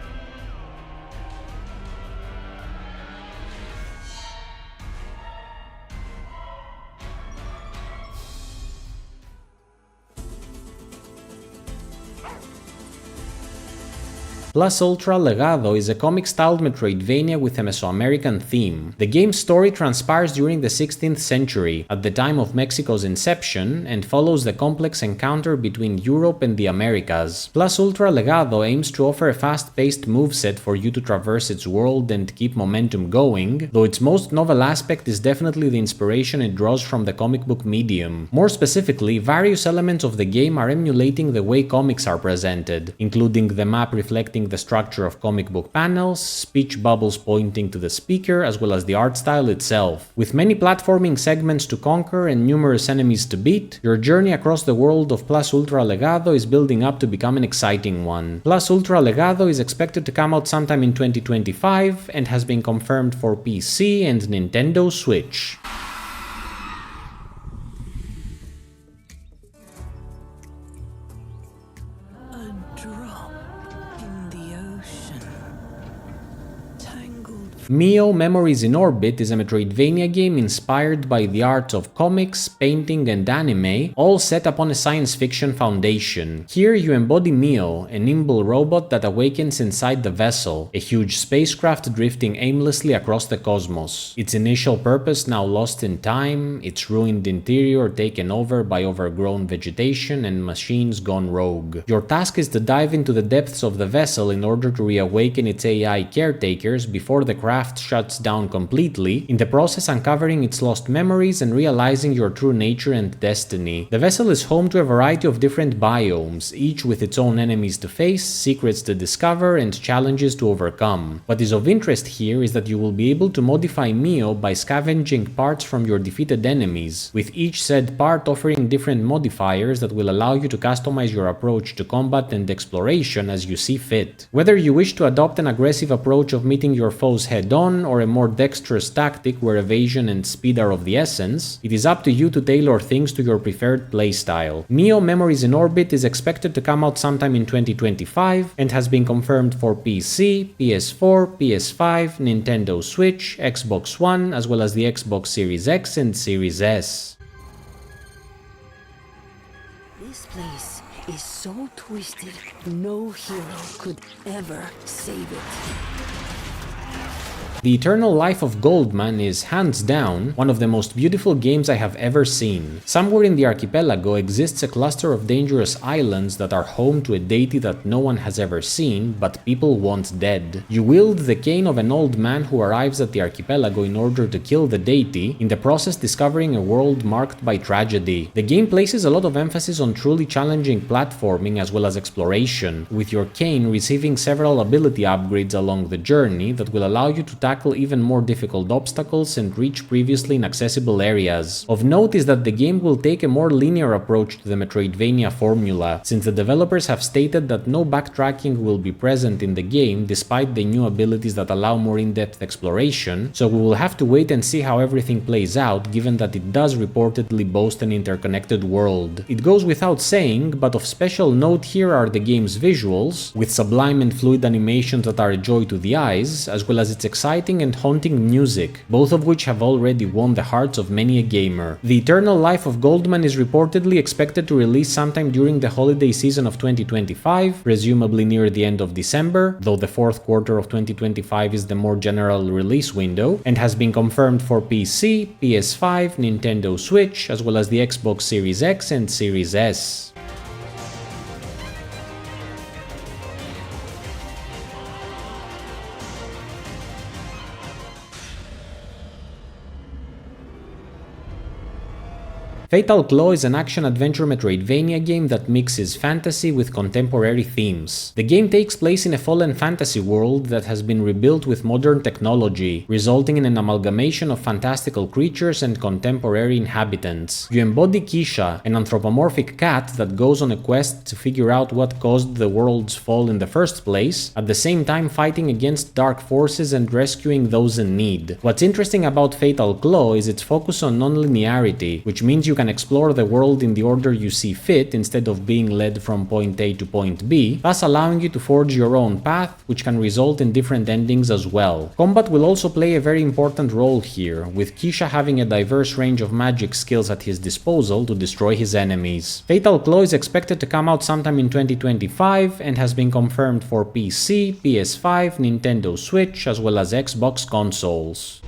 S1: Plus Ultra Legado is a comic-styled Metroidvania with a Mesoamerican theme. The game's story transpires during the 16th century, at the time of Mexico's inception, and follows the complex encounter between Europe and the Americas. Plus Ultra Legado aims to offer a fast-paced moveset for you to traverse its world and keep momentum going, though its most novel aspect is definitely the inspiration it draws from the comic book medium. More specifically, various elements of the game are emulating the way comics are presented, including the map reflecting the structure of comic book panels, speech bubbles pointing to the speaker, as well as the art style itself. With many platforming segments to conquer and numerous enemies to beat, your journey across the world of Plus Ultra Legado is building up to become an exciting one. Plus Ultra Legado is expected to come out sometime in 2025 and has been confirmed for PC and Nintendo Switch. Mio Memories in Orbit is a Metroidvania game inspired by the arts of comics, painting and anime, all set upon a science fiction foundation. Here you embody Mio, a nimble robot that awakens inside the vessel, a huge spacecraft drifting aimlessly across the cosmos. Its initial purpose now lost in time, its ruined interior taken over by overgrown vegetation and machines gone rogue. Your task is to dive into the depths of the vessel in order to reawaken its AI caretakers before the craft shuts down completely, in the process uncovering its lost memories and realizing your true nature and destiny. The vessel is home to a variety of different biomes, each with its own enemies to face, secrets to discover, and challenges to overcome. What is of interest here is that you will be able to modify Mio by scavenging parts from your defeated enemies, with each said part offering different modifiers that will allow you to customize your approach to combat and exploration as you see fit. Whether you wish to adopt an aggressive approach of meeting your foes head-on, or a more dexterous tactic where evasion and speed are of the essence, it is up to you to tailor things to your preferred playstyle. Mio Memories in Orbit is expected to come out sometime in 2025 and has been confirmed for PC, PS4, PS5, Nintendo Switch, Xbox One, as well as the Xbox Series X and Series S.
S6: This place is so twisted, no hero could ever save it.
S1: The Eternal Life of Goldman is, hands down, one of the most beautiful games I have ever seen. Somewhere in the archipelago exists a cluster of dangerous islands that are home to a deity that no one has ever seen, but people want dead. You wield the cane of an old man who arrives at the archipelago in order to kill the deity, in the process discovering a world marked by tragedy. The game places a lot of emphasis on truly challenging platforming as well as exploration, with your cane receiving several ability upgrades along the journey that will allow you to tackle even more difficult obstacles and reach previously inaccessible areas. Of note is that the game will take a more linear approach to the Metroidvania formula, since the developers have stated that no backtracking will be present in the game despite the new abilities that allow more in-depth exploration, so we will have to wait and see how everything plays out, given that it does reportedly boast an interconnected world. It goes without saying, but of special note here are the game's visuals, with sublime and fluid animations that are a joy to the eyes, as well as its exciting and haunting music, both of which have already won the hearts of many a gamer. The Eternal Life of Goldman is reportedly expected to release sometime during the holiday season of 2025, presumably near the end of December, though the fourth quarter of 2025 is the more general release window, and has been confirmed for PC, PS5, Nintendo Switch, as well as the Xbox Series X and Series S. Fatal Claw is an action-adventure Metroidvania game that mixes fantasy with contemporary themes. The game takes place in a fallen fantasy world that has been rebuilt with modern technology, resulting in an amalgamation of fantastical creatures and contemporary inhabitants. You embody Keisha, an anthropomorphic cat that goes on a quest to figure out what caused the world's fall in the first place, at the same time fighting against dark forces and rescuing those in need. What's interesting about Fatal Claw is its focus on non-linearity, which means you can explore the world in the order you see fit instead of being led from point A to point B, thus allowing you to forge your own path, which can result in different endings as well. Combat will also play a very important role here, with Keisha having a diverse range of magic skills at his disposal to destroy his enemies. Fatal Claw is expected to come out sometime in 2025 and has been confirmed for PC, PS5, Nintendo Switch, as well as Xbox consoles.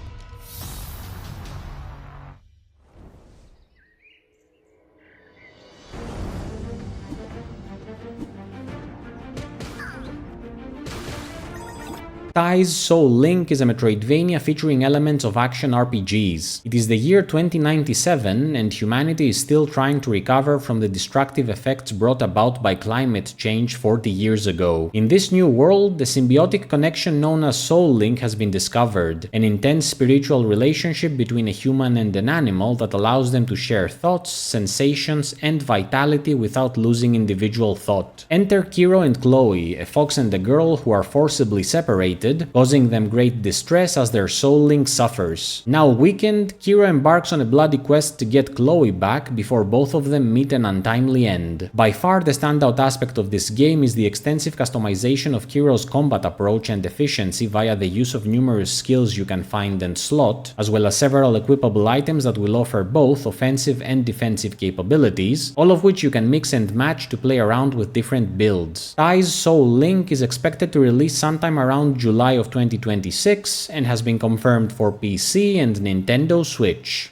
S1: Tai's Soul Link is a Metroidvania featuring elements of action RPGs. It is the year 2097 and humanity is still trying to recover from the destructive effects brought about by climate change 40 years ago. In this new world, the symbiotic connection known as Soul Link has been discovered, an intense spiritual relationship between a human and an animal that allows them to share thoughts, sensations, and vitality without losing individual thought. Enter Kiro and Chloe, a fox and a girl who are forcibly separated, causing them great distress as their soul link suffers. Now weakened, Kira embarks on a bloody quest to get Chloe back before both of them meet an untimely end. By far the standout aspect of this game is the extensive customization of Kiro's combat approach and efficiency via the use of numerous skills you can find and slot, as well as several equipable items that will offer both offensive and defensive capabilities, all of which you can mix and match to play around with different builds. Tai's Soul Link is expected to release sometime around July of 2026 and has been confirmed for PC and Nintendo Switch.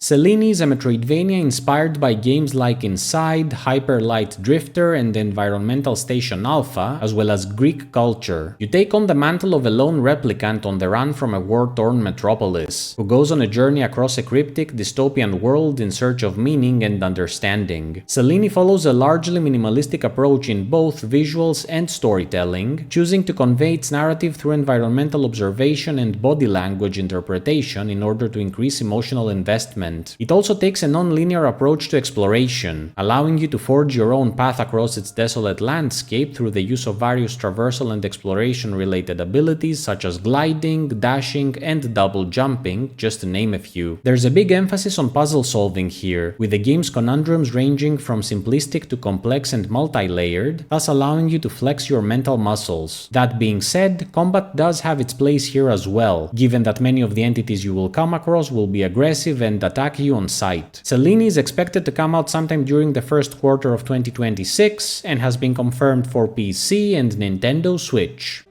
S1: SELINI is a Metroidvania inspired by games like Inside, Hyper Light Drifter, and Environmental Station Alpha, as well as Greek culture. You take on the mantle of a lone replicant on the run from a war-torn metropolis, who goes on a journey across a cryptic, dystopian world in search of meaning and understanding. SELINI follows a largely minimalistic approach in both visuals and storytelling, choosing to convey its narrative through environmental observation and body language interpretation in order to increase emotional investment. It also takes a non-linear approach to exploration, allowing you to forge your own path across its desolate landscape through the use of various traversal and exploration-related abilities such as gliding, dashing, and double jumping, just to name a few. There's a big emphasis on puzzle solving here, with the game's conundrums ranging from simplistic to complex and multi-layered, thus allowing you to flex your mental muscles. That being said, combat does have its place here as well, given that many of the entities you will come across will be aggressive and attack you on sight. SELINI is expected to come out sometime during the first quarter of 2026 and has been confirmed for PC and Nintendo Switch.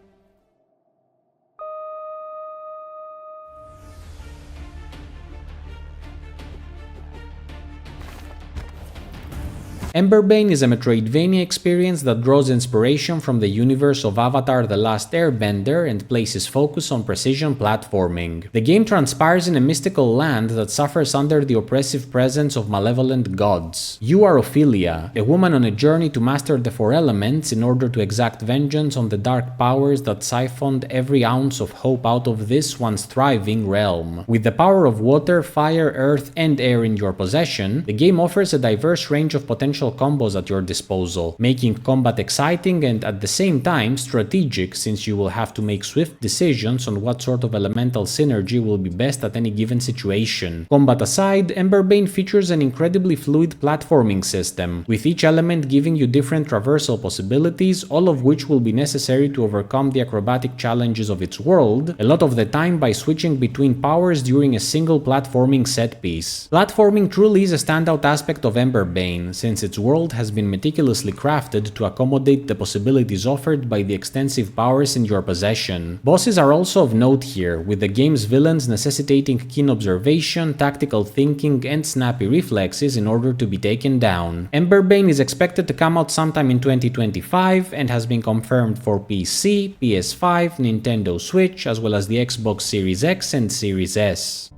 S1: Emberbane is a Metroidvania experience that draws inspiration from the universe of Avatar: The Last Airbender and places focus on precision platforming. The game transpires in a mystical land that suffers under the oppressive presence of malevolent gods. You are Illya, a woman on a journey to master the four elements in order to exact vengeance on the dark powers that siphoned every ounce of hope out of this once thriving realm. With the power of water, fire, earth, and air in your possession, the game offers a diverse range of potential combos at your disposal, making combat exciting and at the same time strategic, since you will have to make swift decisions on what sort of elemental synergy will be best at any given situation. Combat aside, Emberbane features an incredibly fluid platforming system, with each element giving you different traversal possibilities, all of which will be necessary to overcome the acrobatic challenges of its world, a lot of the time by switching between powers during a single platforming set piece. Platforming truly is a standout aspect of Emberbane, since its its world has been meticulously crafted to accommodate the possibilities offered by the extensive powers in your possession. Bosses are also of note here, with the game's villains necessitating keen observation, tactical thinking, and snappy reflexes in order to be taken down. Emberbane is expected to come out sometime in 2025 and has been confirmed for PC, PS5, Nintendo Switch, as well as the Xbox Series X and Series S.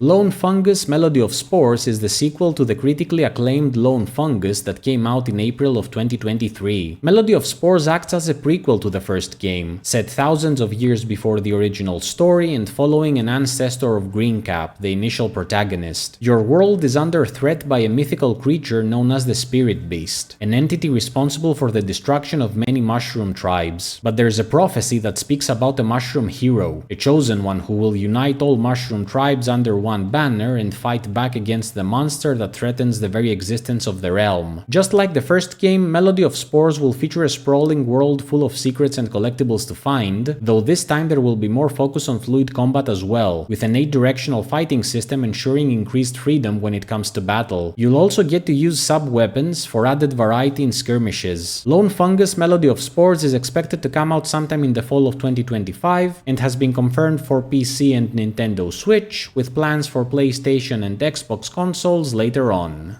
S1: Lone Fungus Melody of Spores is the sequel to the critically acclaimed Lone Fungus that came out in April of 2023. Melody of Spores acts as a prequel to the first game, set thousands of years before the original story and following an ancestor of Greencap, the initial protagonist. Your world is under threat by a mythical creature known as the Spirit Beast, an entity responsible for the destruction of many mushroom tribes. But there's a prophecy that speaks about a mushroom hero, a chosen one who will unite all mushroom tribes under one banner and fight back against the monster that threatens the very existence of the realm. Just like the first game, Melody of Spores will feature a sprawling world full of secrets and collectibles to find, though this time there will be more focus on fluid combat as well, with an 8-directional fighting system ensuring increased freedom when it comes to battle. You'll also get to use sub-weapons for added variety in skirmishes. Lone Fungus Melody of Spores is expected to come out sometime in the fall of 2025 and has been confirmed for PC and Nintendo Switch, with plans for PlayStation and Xbox consoles later on.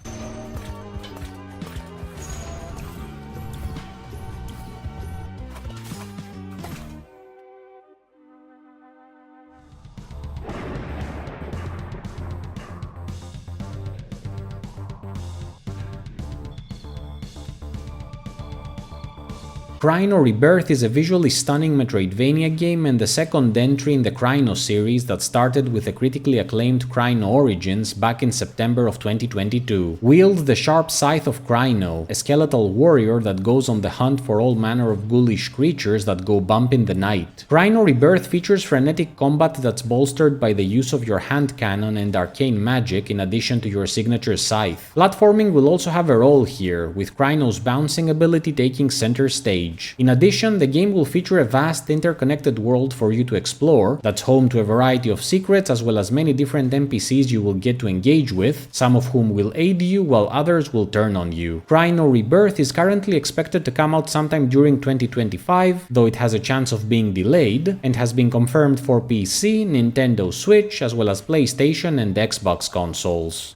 S1: Kraino Rebirth is a visually stunning Metroidvania game and the second entry in the Kraino series that started with the critically acclaimed Kraino Origins back in September of 2022. Wield the sharp scythe of Kraino, a skeletal warrior that goes on the hunt for all manner of ghoulish creatures that go bump in the night. Kraino Rebirth features frenetic combat that's bolstered by the use of your hand cannon and arcane magic in addition to your signature scythe. Platforming will also have a role here, with Kraino's bouncing ability taking center stage. In addition, the game will feature a vast interconnected world for you to explore that's home to a variety of secrets as well as many different NPCs you will get to engage with, some of whom will aid you while others will turn on you. Kraino Rebirth is currently expected to come out sometime during 2025, though it has a chance of being delayed, and has been confirmed for PC, Nintendo Switch, as well as PlayStation and Xbox consoles.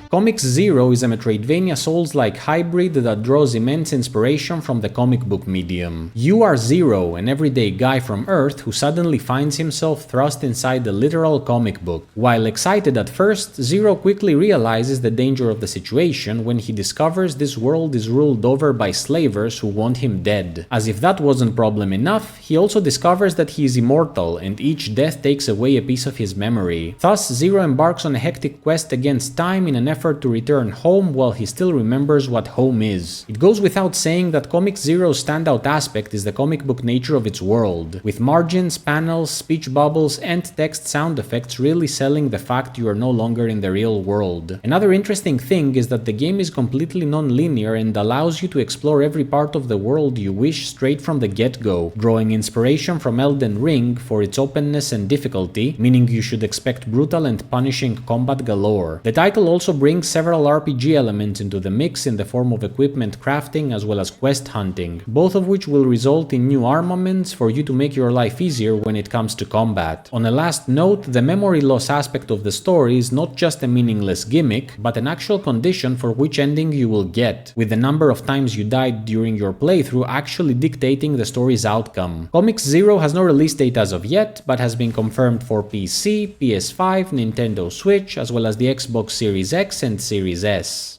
S1: Comix Zero is a Metroidvania Souls-like hybrid that draws immense inspiration from the comic book medium. You are Zero, an everyday guy from Earth who suddenly finds himself thrust inside the literal comic book. While excited at first, Zero quickly realizes the danger of the situation when he discovers this world is ruled over by slavers who want him dead. As if that wasn't problem enough, he also discovers that he is immortal and each death takes away a piece of his memory. Thus, Zero embarks on a hectic quest against time in an effort to return home while he still remembers what home is. It goes without saying that Comix Zero's standout aspect is the comic book nature of its world, with margins, panels, speech bubbles, and text sound effects really selling the fact you are no longer in the real world. Another interesting thing is that the game is completely non-linear and allows you to explore every part of the world you wish straight from the get-go, drawing inspiration from Elden Ring for its openness and difficulty, meaning you should expect brutal and punishing combat galore. The title also brings several RPG elements into the mix in the form of equipment crafting as well as quest hunting, both of which will result in new armaments for you to make your life easier when it comes to combat. On a last note, the memory loss aspect of the story is not just a meaningless gimmick, but an actual condition for which ending you will get, with the number of times you died during your playthrough actually dictating the story's outcome. Comix Zero has no release date as of yet, but has been confirmed for PC, PS5, Nintendo Switch, as well as the Xbox Series X and Series S.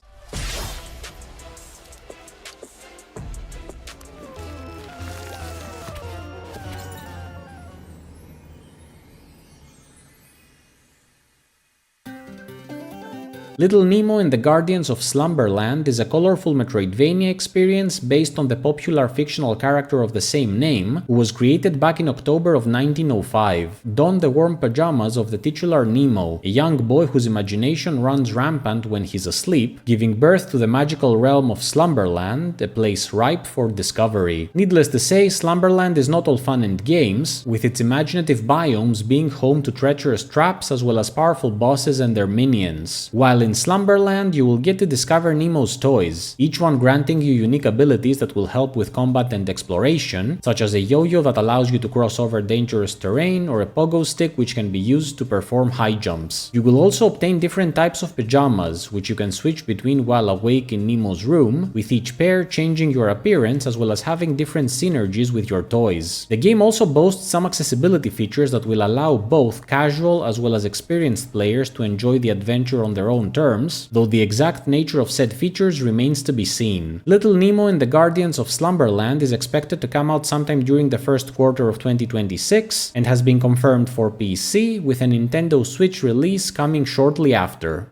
S1: Little Nemo and the Guardians of Slumberland is a colorful Metroidvania experience based on the popular fictional character of the same name, who was created back in October of 1905. Don the warm pajamas of the titular Nemo, a young boy whose imagination runs rampant when he's asleep, giving birth to the magical realm of Slumberland, a place ripe for discovery. Needless to say, Slumberland is not all fun and games, with its imaginative biomes being home to treacherous traps as well as powerful bosses and their minions. While in Slumberland, you will get to discover Nemo's toys, each one granting you unique abilities that will help with combat and exploration, such as a yo-yo that allows you to cross over dangerous terrain, or a pogo stick which can be used to perform high jumps. You will also obtain different types of pajamas, which you can switch between while awake in Nemo's room, with each pair changing your appearance as well as having different synergies with your toys. The game also boasts some accessibility features that will allow both casual as well as experienced players to enjoy the adventure on their own terms, though the exact nature of said features remains to be seen. Little Nemo and the Guardians of Slumberland is expected to come out sometime during the first quarter of 2026 and has been confirmed for PC, with a Nintendo Switch release coming shortly after.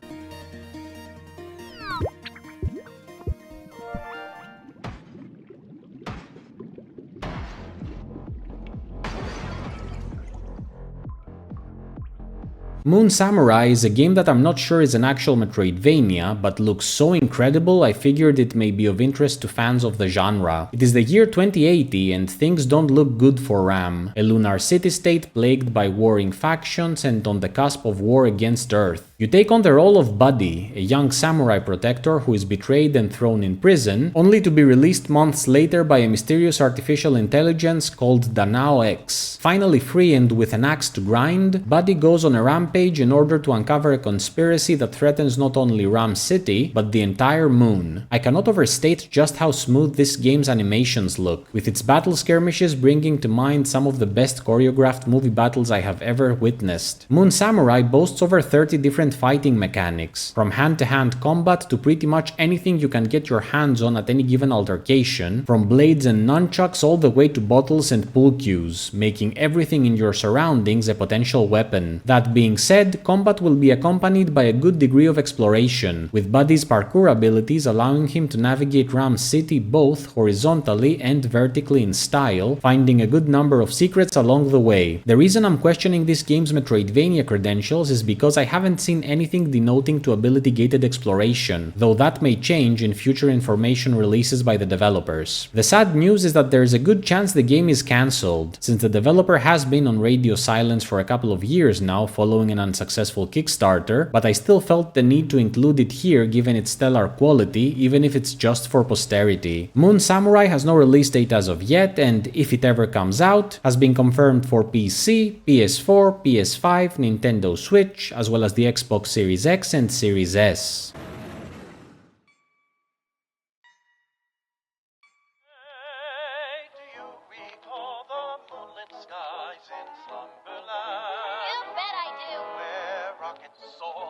S1: Moon Samurai is a game that I'm not sure is an actual Metroidvania, but looks so incredible I figured it may be of interest to fans of the genre. It is the year 2080 and things don't look good for Ram, a lunar city-state plagued by warring factions and on the cusp of war against Earth. You take on the role of Buddy, a young samurai protector who is betrayed and thrown in prison, only to be released months later by a mysterious artificial intelligence called Danao X. Finally free and with an axe to grind, Buddy goes on a rampage in order to uncover a conspiracy that threatens not only Ram City, but the entire moon. I cannot overstate just how smooth this game's animations look, with its battle skirmishes bringing to mind some of the best choreographed movie battles I have ever witnessed. Moon Samurai boasts over 30 different fighting mechanics, from hand-to-hand combat to pretty much anything you can get your hands on at any given altercation, from blades and nunchucks all the way to bottles and pool cues, making everything in your surroundings a potential weapon. That being said, combat will be accompanied by a good degree of exploration, with Buddy's parkour abilities allowing him to navigate Ram City both horizontally and vertically in style, finding a good number of secrets along the way. The reason I'm questioning this game's Metroidvania credentials is because I haven't seen anything denoting to ability-gated exploration, though that may change in future information releases by the developers. The sad news is that there is a good chance the game is cancelled, since the developer has been on radio silence for a couple of years now following an unsuccessful Kickstarter, but I still felt the need to include it here given its stellar quality, even if it's just for posterity. Moon Samurai has no release date as of yet, and if it ever comes out, has been confirmed for PC, PS4, PS5, Nintendo Switch, as well as the Xbox Series X and Series S.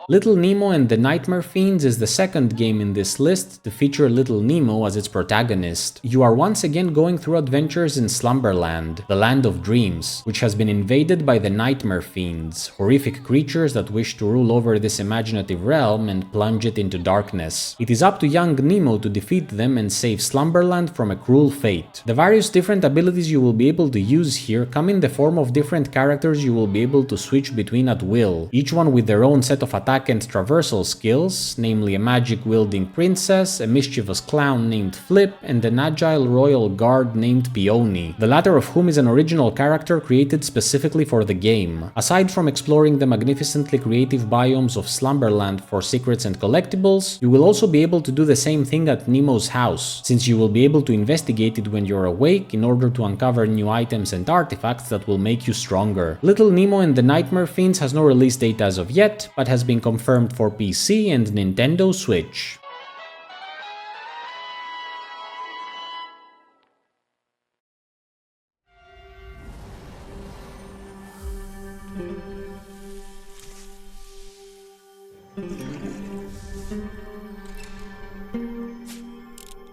S1: Little Nemo and the Nightmare Fiends is the second game in this list to feature Little Nemo as its protagonist. You are once again going through adventures in Slumberland, the land of dreams, which has been invaded by the Nightmare Fiends, horrific creatures that wish to rule over this imaginative realm and plunge it into darkness. It is up to young Nemo to defeat them and save Slumberland from a cruel fate. The various different abilities you will be able to use here come in the form of different characters you will be able to switch between at will, each one with their own set of attack and traversal skills, namely a magic-wielding princess, a mischievous clown named Flip, and an agile royal guard named Peony, the latter of whom is an original character created specifically for the game. Aside from exploring the magnificently creative biomes of Slumberland for secrets and collectibles, you will also be able to do the same thing at Nemo's house, since you will be able to investigate it when you're awake in order to uncover new items and artifacts that will make you stronger. Little Nemo and the Nightmare Fiends has no release date as of yet, but has been confirmed for PC and Nintendo Switch.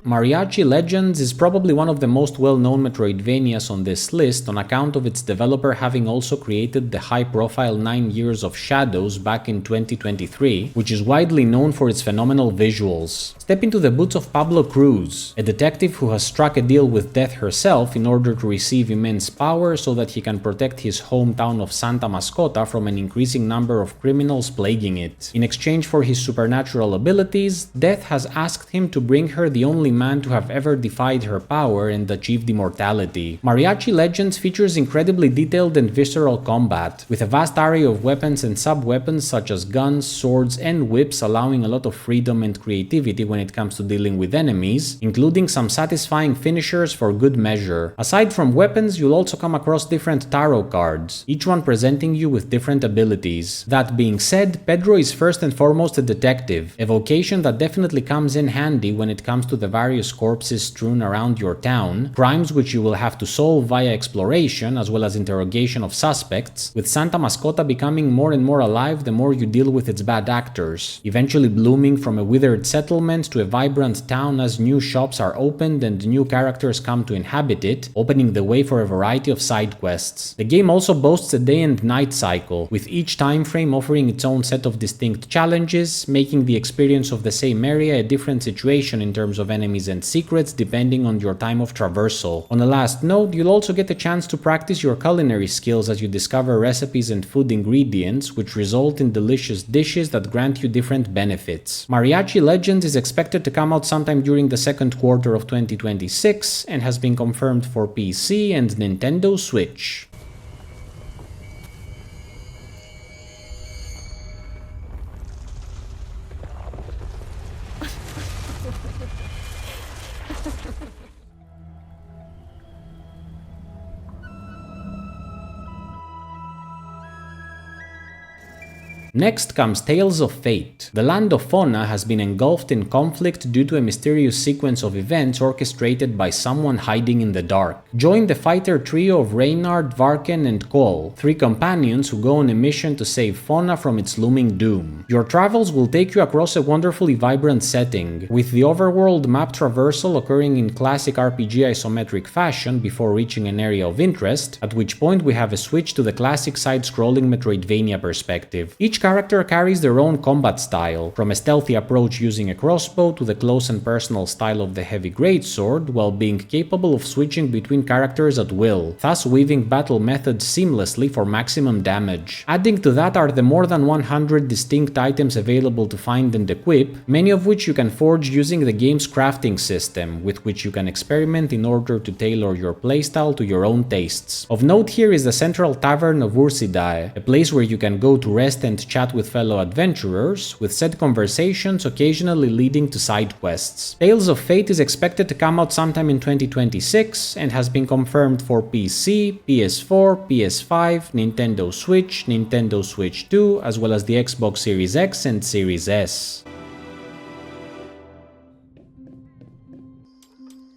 S1: Mariachi Legends is probably one of the most well-known Metroidvanias on this list on account of its developer having also created the high-profile 9 Years of Shadows back in 2023, which is widely known for its phenomenal visuals. Step into the boots of Pablo Cruz, a detective who has struck a deal with death herself in order to receive immense power so that he can protect his hometown of Santa Mascota from an increasing number of criminals plaguing it. In exchange for his supernatural abilities, Death has asked him to bring her the only man to have ever defied her power and achieved immortality. Mariachi Legends features incredibly detailed and visceral combat, with a vast array of weapons and sub-weapons such as guns, swords, and whips, allowing a lot of freedom and creativity when it comes to dealing with enemies, including some satisfying finishers for good measure. Aside from weapons, you'll also come across different tarot cards, each one presenting you with different abilities. That being said, Pedro is first and foremost a detective, a vocation that definitely comes in handy when it comes to the various corpses strewn around your town, crimes which you will have to solve via exploration as well as interrogation of suspects, with Santa Mascota becoming more and more alive the more you deal with its bad actors, eventually blooming from a withered settlement to a vibrant town as new shops are opened and new characters come to inhabit it, opening the way for a variety of side quests. The game also boasts a day and night cycle, with each time frame offering its own set of distinct challenges, making the experience of the same area a different situation in terms of enemies and secrets depending on your time of traversal. On a last note, you'll also get a chance to practice your culinary skills as you discover recipes and food ingredients, which result in delicious dishes that grant you different benefits. Mariachi Legends is expected to come out sometime during the second quarter of 2026 and has been confirmed for PC and Nintendo Switch. Next comes Tales of Fate. The land of Fauna has been engulfed in conflict due to a mysterious sequence of events orchestrated by someone hiding in the dark. Join the fighter trio of Reynard, Varken, and Cole, 3 companions who go on a mission to save Fauna from its looming doom. Your travels will take you across a wonderfully vibrant setting, with the overworld map traversal occurring in classic RPG isometric fashion before reaching an area of interest, at which point we have a switch to the classic side-scrolling Metroidvania perspective. Each character carries their own combat style, from a stealthy approach using a crossbow to the close and personal style of the heavy greatsword, while being capable of switching between characters at will, thus weaving battle methods seamlessly for maximum damage. Adding to that are the more than 100 distinct items available to find and equip, many of which you can forge using the game's crafting system, with which you can experiment in order to tailor your playstyle to your own tastes. Of note here is the central tavern of Ursidae, a place where you can go to rest and chat with fellow adventurers, with said conversations occasionally leading to side quests. Tales of Fate is expected to come out sometime in 2026 and has been confirmed for PC, PS4, PS5, Nintendo Switch 2, as well as the Xbox Series X and Series S.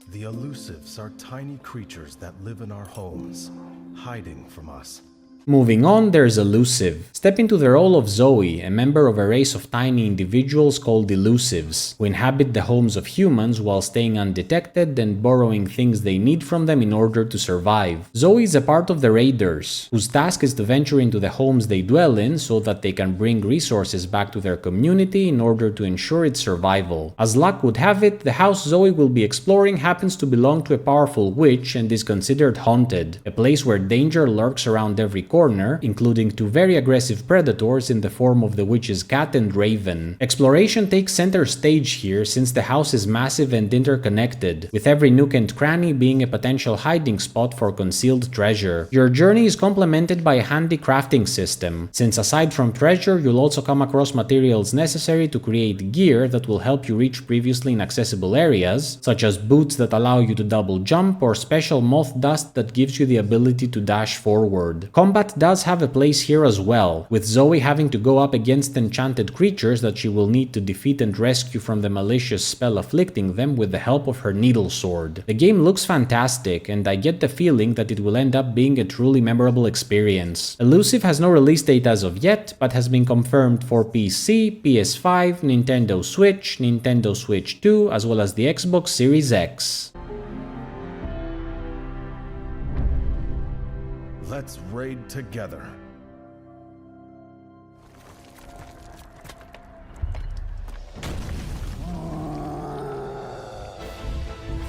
S7: The elusives are tiny creatures that live in our homes, hiding from us.
S1: Moving on, there's Elusive. Step into the role of Zoe, a member of a race of tiny individuals called Elusives, who inhabit the homes of humans while staying undetected and borrowing things they need from them in order to survive. Zoe is a part of the Raiders, whose task is to venture into the homes they dwell in so that they can bring resources back to their community in order to ensure its survival. As luck would have it, the house Zoe will be exploring happens to belong to a powerful witch and is considered haunted, a place where danger lurks around every corner, including 2 very aggressive predators in the form of the witch's cat and raven. Exploration takes center stage here since the house is massive and interconnected, with every nook and cranny being a potential hiding spot for concealed treasure. Your journey is complemented by a handy crafting system, since aside from treasure you'll also come across materials necessary to create gear that will help you reach previously inaccessible areas, such as boots that allow you to double jump or special moth dust that gives you the ability to dash forward. Combat Combat does have a place here as well, with Zoe having to go up against enchanted creatures that she will need to defeat and rescue from the malicious spell afflicting them with the help of her needle sword. The game looks fantastic, and I get the feeling that it will end up being a truly memorable experience. Elusive has no release date as of yet, but has been confirmed for PC, PS5, Nintendo Switch, Nintendo Switch 2, as well as the Xbox Series X.
S7: Let's raid together.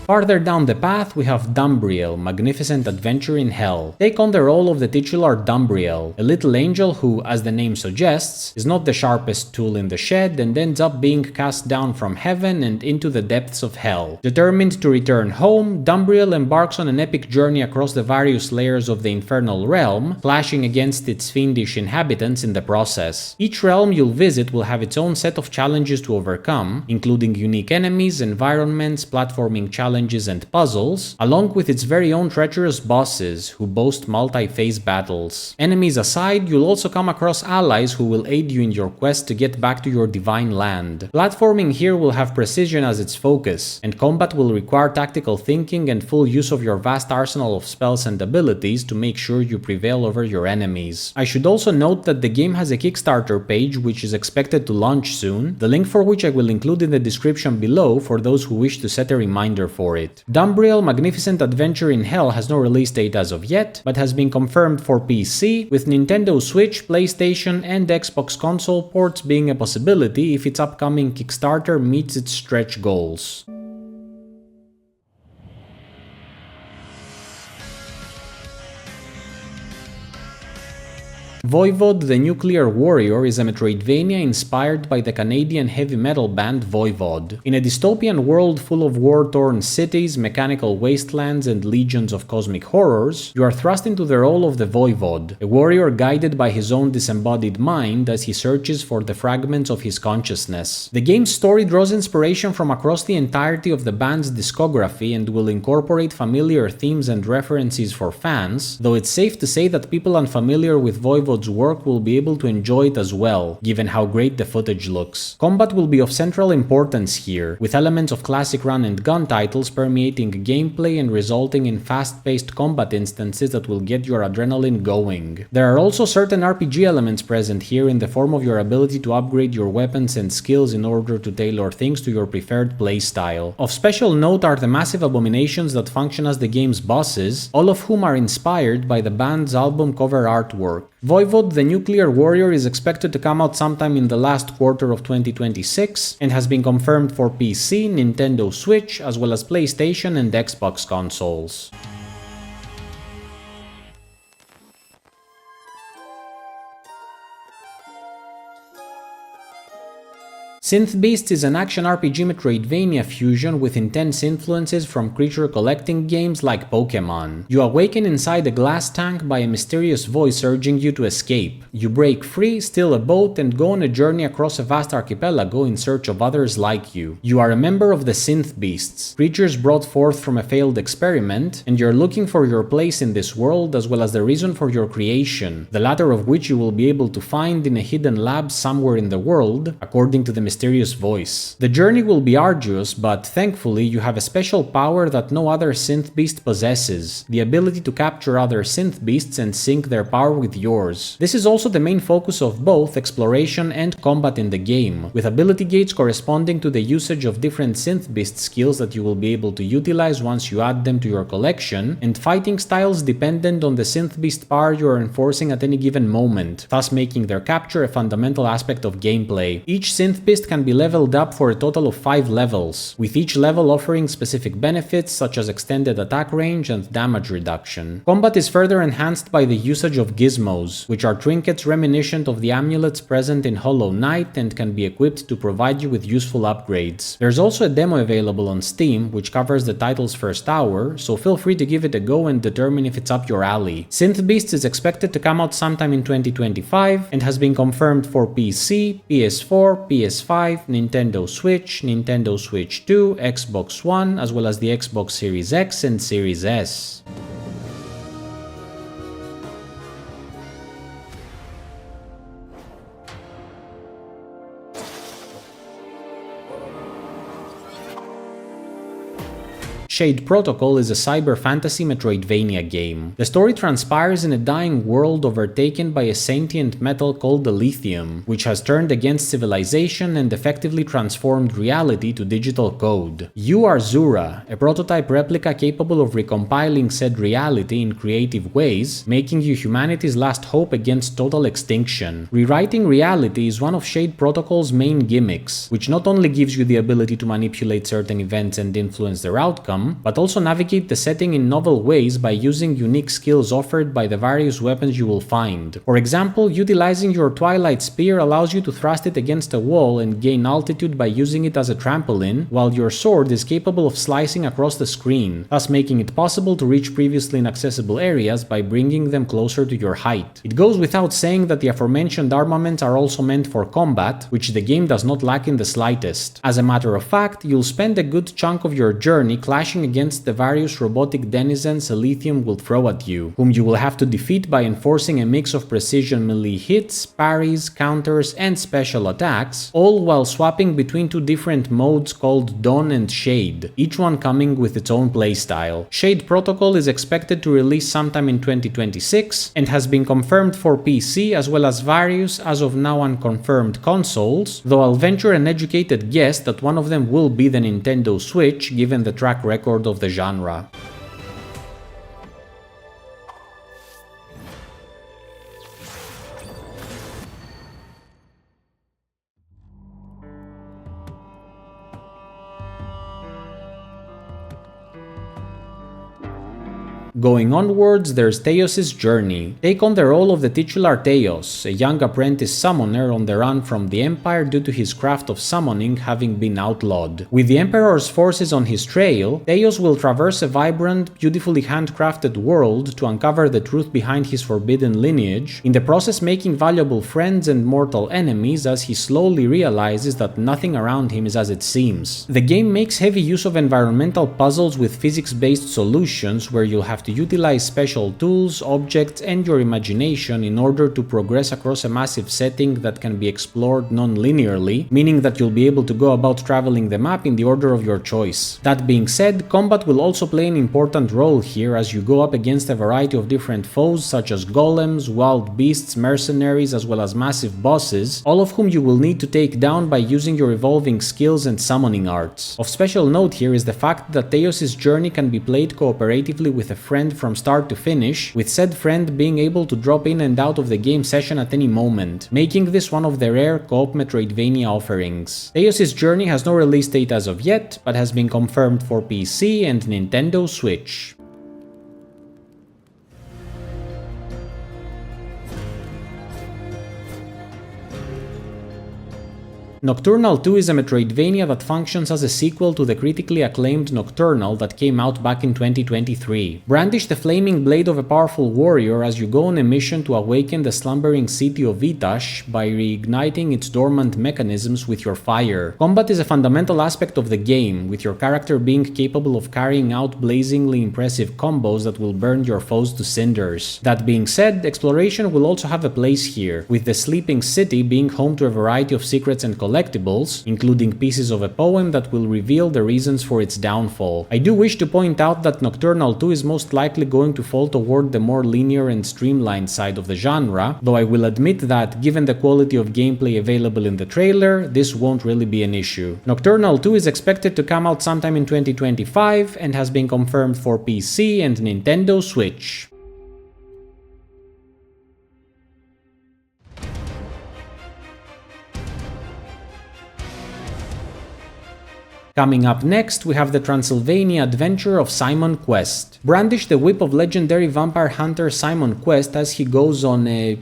S1: Farther down the path, we have Dumbriel, Magnificent Adventure in Hell. Take on the role of the titular Dumbriel, a little angel who, as the name suggests, is not the sharpest tool in the shed and ends up being cast down from heaven and into the depths of hell. Determined to return home, Dumbriel embarks on an epic journey across the various layers of the infernal realm, clashing against its fiendish inhabitants in the process. Each realm you'll visit will have its own set of challenges to overcome, including unique enemies, environments, platforming challenges, and puzzles, along with its very own treacherous bosses who boast multi-phase battles. Enemies aside, you'll also come across allies who will aid you in your quest to get back to your divine land. Platforming here will have precision as its focus, and combat will require tactical thinking and full use of your vast arsenal of spells and abilities to make sure you prevail over your enemies. I should also note that the game has a Kickstarter page which is expected to launch soon, the link for which I will include in the description below for those who wish to set a reminder for it. Dumbriel Magnificent Adventure in Hell has no release date as of yet, but has been confirmed for PC, with Nintendo Switch, PlayStation, and Xbox console ports being a possibility if its upcoming Kickstarter meets its stretch goals. Wayward the Nuclear Warrior is a Metroidvania inspired by the Canadian heavy metal band Wayward. In a dystopian world full of war-torn cities, mechanical wastelands, and legions of cosmic horrors, you are thrust into the role of the Voivod, a warrior guided by his own disembodied mind as he searches for the fragments of his consciousness. The game's story draws inspiration from across the entirety of the band's discography and will incorporate familiar themes and references for fans, though it's safe to say that people unfamiliar with Voivod's work will be able to enjoy it as well, given how great the footage looks. Combat will be of central importance here, with elements of classic run and gun titles permeating gameplay and resulting in fast-paced combat instances that will get your adrenaline going. There are also certain RPG elements present here in the form of your ability to upgrade your weapons and skills in order to tailor things to your preferred playstyle. Of special note are the massive abominations that function as the game's bosses, all of whom are inspired by the band's album cover artwork. Voivod the Nuclear Warrior is expected to come out sometime in the last quarter of 2026 and has been confirmed for PC, Nintendo Switch, as well as PlayStation and Xbox consoles. Synth Beasts is an action RPG Metroidvania fusion with intense influences from creature collecting games like Pokémon. You awaken inside a glass tank by a mysterious voice urging you to escape. You break free, steal a boat, and go on a journey across a vast archipelago in search of others like you. You are a member of the Synth Beasts, creatures brought forth from a failed experiment, and you're looking for your place in this world as well as the reason for your creation, the latter of which you will be able to find in a hidden lab somewhere in the world, according to the mysterious voice. The journey will be arduous, but thankfully you have a special power that no other synth beast possesses, the ability to capture other synth beasts and sync their power with yours. This is also the main focus of both exploration and combat in the game, with ability gates corresponding to the usage of different synth beast skills that you will be able to utilize once you add them to your collection, and fighting styles dependent on the synth beast power you are enforcing at any given moment, thus making their capture a fundamental aspect of gameplay. Each synth beast can be leveled up for a total of 5 levels, with each level offering specific benefits such as extended attack range and damage reduction. Combat is further enhanced by the usage of gizmos, which are trinkets reminiscent of the amulets present in Hollow Knight and can be equipped to provide you with useful upgrades. There's also a demo available on Steam, which covers the title's first hour, so feel free to give it a go and determine if it's up your alley. Synth Beasts is expected to come out sometime in 2025 and has been confirmed for PC, PS4, PS5, Nintendo Switch, Nintendo Switch 2, Xbox One, as well as the Xbox Series X and Series S. Shade Protocol is a cyber fantasy Metroidvania game. The story transpires in a dying world overtaken by a sentient metal called the lithium, which has turned against civilization and effectively transformed reality to digital code. You are Zura, a prototype replica capable of recompiling said reality in creative ways, making you humanity's last hope against total extinction. Rewriting reality is one of Shade Protocol's main gimmicks, which not only gives you the ability to manipulate certain events and influence their outcome, but also navigate the setting in novel ways by using unique skills offered by the various weapons you will find. For example, utilizing your Twilight Spear allows you to thrust it against a wall and gain altitude by using it as a trampoline, while your sword is capable of slicing across the screen, thus making it possible to reach previously inaccessible areas by bringing them closer to your height. It goes without saying that the aforementioned armaments are also meant for combat, which the game does not lack in the slightest. As a matter of fact, you'll spend a good chunk of your journey clashing against the various robotic denizens Elysium will throw at you, whom you will have to defeat by enforcing a mix of precision melee hits, parries, counters, and special attacks, all while swapping between two different modes called Dawn and Shade, each one coming with its own playstyle. Shade Protocol is expected to release sometime in 2026 and has been confirmed for PC as well as various, as of now unconfirmed, consoles, though I'll venture an educated guess that one of them will be the Nintendo Switch given the track record of the genre. Going onwards, there's Teos' journey. Take on the role of the titular Teos, a young apprentice summoner on the run from the Empire due to his craft of summoning having been outlawed. With the Emperor's forces on his trail, Teos will traverse a vibrant, beautifully handcrafted world to uncover the truth behind his forbidden lineage, in the process making valuable friends and mortal enemies as he slowly realizes that nothing around him is as it seems. The game makes heavy use of environmental puzzles with physics-based solutions where you'll have to utilize special tools, objects, and your imagination in order to progress across a massive setting that can be explored non-linearly, meaning that you'll be able to go about traveling the map in the order of your choice. That being said, combat will also play an important role here as you go up against a variety of different foes such as golems, wild beasts, mercenaries, as well as massive bosses, all of whom you will need to take down by using your evolving skills and summoning arts. Of special note here is the fact that Teos' journey can be played cooperatively with a friend from start to finish, with said friend being able to drop in and out of the game session at any moment, making this one of the rare co-op Metroidvania offerings. Teos' journey has no release date as of yet, but has been confirmed for PC and Nintendo Switch. Nocturnal 2 is a Metroidvania that functions as a sequel to the critically acclaimed Nocturnal that came out back in 2023. Brandish the flaming blade of a powerful warrior as you go on a mission to awaken the slumbering city of Itash by reigniting its dormant mechanisms with your fire. Combat is a fundamental aspect of the game, with your character being capable of carrying out blazingly impressive combos that will burn your foes to cinders. That being said, exploration will also have a place here, with the sleeping city being home to a variety of secrets and collectibles, including pieces of a poem that will reveal the reasons for its downfall. I do wish to point out that Nocturnal 2 is most likely going to fall toward the more linear and streamlined side of the genre, though I will admit that, given the quality of gameplay available in the trailer, this won't really be an issue. Nocturnal 2 is expected to come out sometime in 2025 and has been confirmed for PC and Nintendo Switch. Coming up next, we have the Transylvania adventure of Simon Quest. Brandish the whip of legendary vampire hunter Simon Quest as he goes on a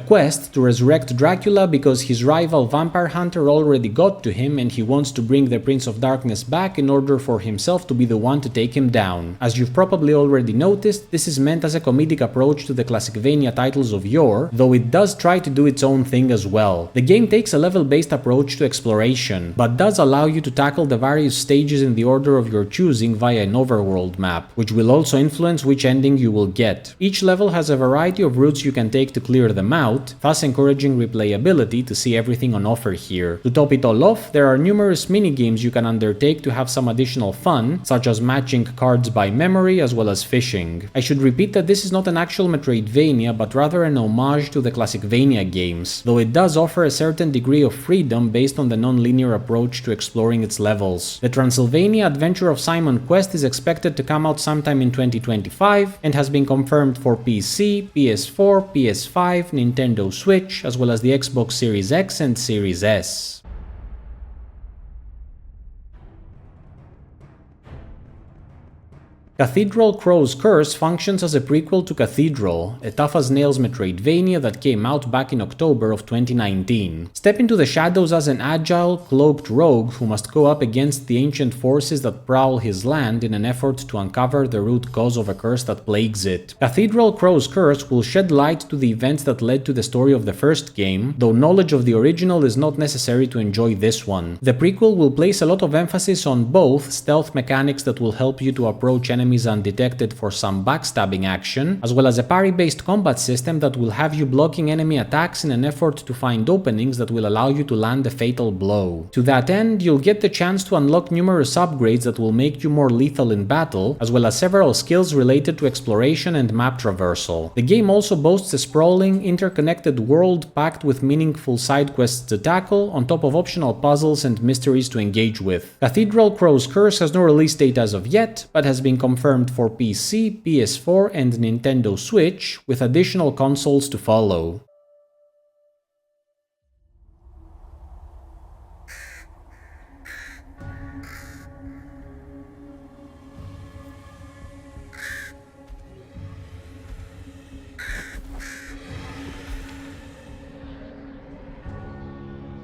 S1: quest to resurrect Dracula because his rival vampire hunter already got to him and he wants to bring the Prince of Darkness back in order for himself to be the one to take him down. As you've probably already noticed, this is meant as a comedic approach to the Classicvania titles of yore, though it does try to do its own thing as well. The game takes a level-based approach to exploration, but does allow you to tackle the various stages in the order of your choosing via an overworld map, which will also influence which ending you will get. Each level has a variety of routes you can take to clear them out, thus encouraging replayability to see everything on offer here. To top it all off, there are numerous mini-games you can undertake to have some additional fun, such as matching cards by memory as well as fishing. I should repeat that this is not an actual Metroidvania, but rather an homage to the Classicvania games, though it does offer a certain degree of freedom based on the non-linear approach to exploring its levels. The Transylvania Adventure of Simon Quest is expected to come out sometime in 2025 and has been confirmed for PC, PS4, PS5, Nintendo Switch, as well as the Xbox Series X and Series S. Cathedral Crow's Curse functions as a prequel to Cathedral, a tough-as-nails Metroidvania that came out back in October of 2019. Step into the shadows as an agile, cloaked rogue who must go up against the ancient forces that prowl his land in an effort to uncover the root cause of a curse that plagues it. Cathedral Crow's Curse will shed light to the events that led to the story of the first game, though knowledge of the original is not necessary to enjoy this one. The prequel will place a lot of emphasis on both stealth mechanics that will help you to approach enemies undetected for some backstabbing action, as well as a parry-based combat system that will have you blocking enemy attacks in an effort to find openings that will allow you to land a fatal blow. To that end, you'll get the chance to unlock numerous upgrades that will make you more lethal in battle, as well as several skills related to exploration and map traversal. The game also boasts a sprawling, interconnected world packed with meaningful side quests to tackle, on top of optional puzzles and mysteries to engage with. Cathedral Crow's Curse has no release date as of yet, but has been confirmed for PC, PS4 and Nintendo Switch, with additional consoles to follow.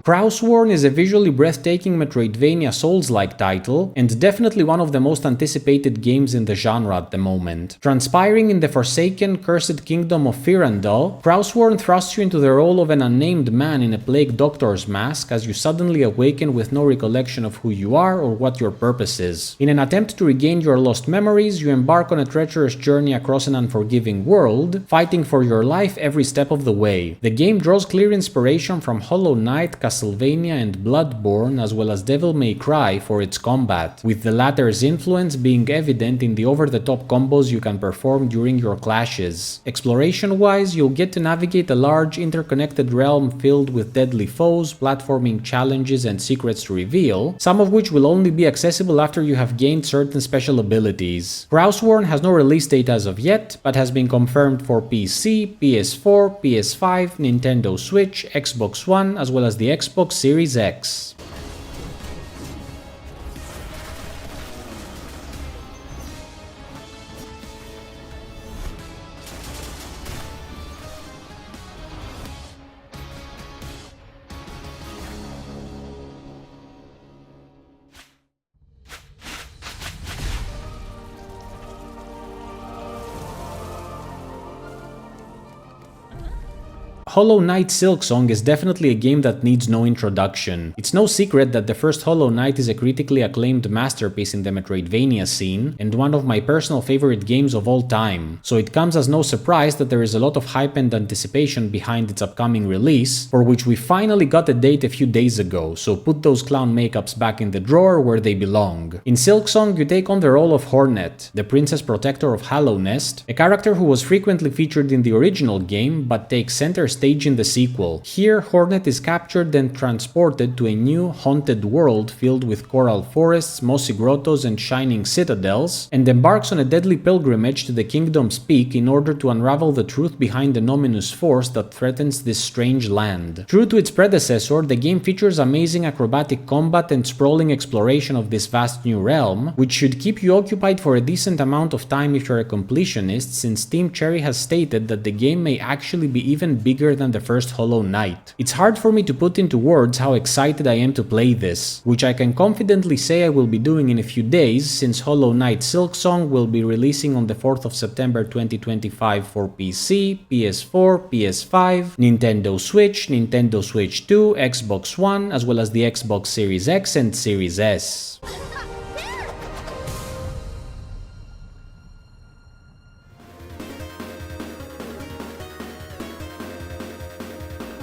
S1: Krausworn is a visually breathtaking Metroidvania Souls-like title, and definitely one of the most anticipated games in the genre at the moment. Transpiring in the forsaken, cursed kingdom of Firandal, Krausworn thrusts you into the role of an unnamed man in a plague doctor's mask as you suddenly awaken with no recollection of who you are or what your purpose is. In an attempt to regain your lost memories, you embark on a treacherous journey across an unforgiving world, fighting for your life every step of the way. The game draws clear inspiration from Hollow Knight, Castlevania and Bloodborne, as well as Devil May Cry for its combat, with the latter's influence being evident in the over-the-top combos you can perform during your clashes. Exploration-wise, you'll get to navigate a large interconnected realm filled with deadly foes, platforming challenges and secrets to reveal, some of which will only be accessible after you have gained certain special abilities. Krausworn has no release date as of yet, but has been confirmed for PC, PS4, PS5, Nintendo Switch, Xbox One, as well as the Xbox Series X. Hollow Knight Silksong is definitely a game that needs no introduction. It's no secret that the first Hollow Knight is a critically acclaimed masterpiece in the Metroidvania scene, and one of my personal favorite games of all time, so it comes as no surprise that there is a lot of hype and anticipation behind its upcoming release, for which we finally got a date a few days ago, so put those clown makeups back in the drawer where they belong. In Silksong, you take on the role of Hornet, the princess protector of Hallownest, a character who was frequently featured in the original game, but takes center stage in the sequel. Here, Hornet is captured and transported to a new, haunted world filled with coral forests, mossy grottos, and shining citadels, and embarks on a deadly pilgrimage to the kingdom's peak in order to unravel the truth behind an ominous force that threatens this strange land. True to its predecessor, the game features amazing acrobatic combat and sprawling exploration of this vast new realm, which should keep you occupied for a decent amount of time if you're a completionist, since Team Cherry has stated that the game may actually be even bigger better than the first Hollow Knight. It's hard for me to put into words how excited I am to play this, which I can confidently say I will be doing in a few days, since Hollow Knight Silksong will be releasing on the 4th of September 2025 for PC, PS4, PS5, Nintendo Switch, Nintendo Switch 2, Xbox One, as well as the Xbox Series X and Series S.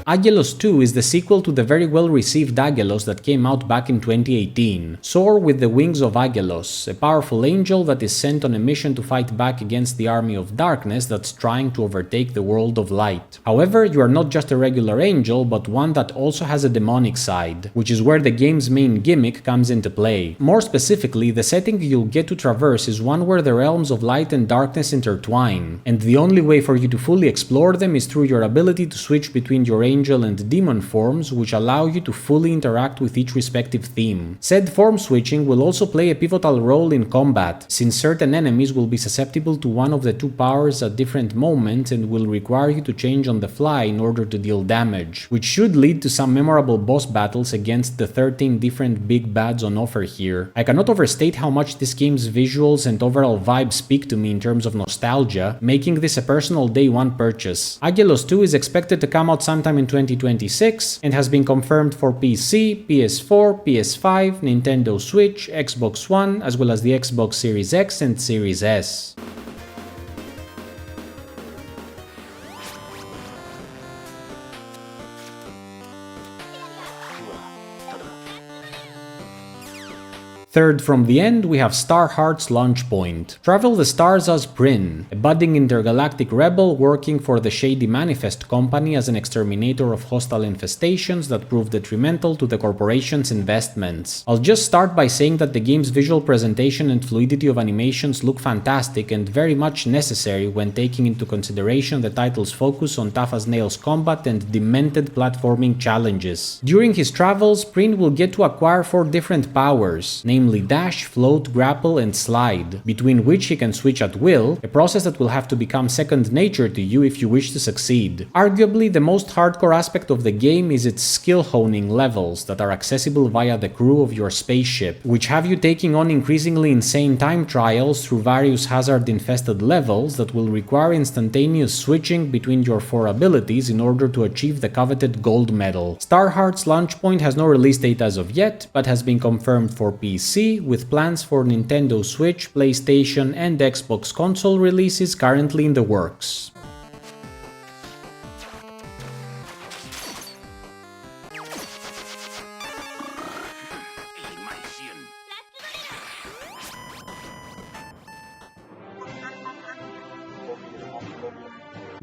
S1: Aggelos 2 is the sequel to the very well received Aggelos that came out back in 2018. Soar with the wings of Aggelos, a powerful angel that is sent on a mission to fight back against the army of darkness that's trying to overtake the world of light. However, you are not just a regular angel, but one that also has a demonic side, which is where the game's main gimmick comes into play. More specifically, the setting you'll get to traverse is one where the realms of light and darkness intertwine, and the only way for you to fully explore them is through your ability to switch between your angel and demon forms, which allow you to fully interact with each respective theme. Said form switching will also play a pivotal role in combat, since certain enemies will be susceptible to one of the two powers at different moments and will require you to change on the fly in order to deal damage, which should lead to some memorable boss battles against the 13 different big bads on offer here. I cannot overstate how much this game's visuals and overall vibe speak to me in terms of nostalgia, making this a personal day one purchase. Aggelos 2 is expected to come out sometime in 2026 and has been confirmed for PC, PS4, PS5, Nintendo Switch, Xbox One, as well as the Xbox Series X and Series S. Third from the end, we have Starheart's launch point. Travel the stars as Bryn, a budding intergalactic rebel working for the shady Manifest Company as an exterminator of hostile infestations that prove detrimental to the corporation's investments. I'll just start by saying that the game's visual presentation and fluidity of animations look fantastic and very much necessary when taking into consideration the title's focus on tough-as-nails combat and demented platforming challenges. During his travels, Bryn will get to acquire 4 different powers, namely dash, float, grapple, and slide, between which he can switch at will, a process that will have to become second nature to you if you wish to succeed. Arguably, the most hardcore aspect of the game is its skill honing levels that are accessible via the crew of your spaceship, which have you taking on increasingly insane time trials through various hazard-infested levels that will require instantaneous switching between your 4 abilities in order to achieve the coveted gold medal. Starheart's launch point has no release date as of yet, but has been confirmed for PC, with plans for Nintendo Switch, PlayStation, and Xbox console releases currently in the works.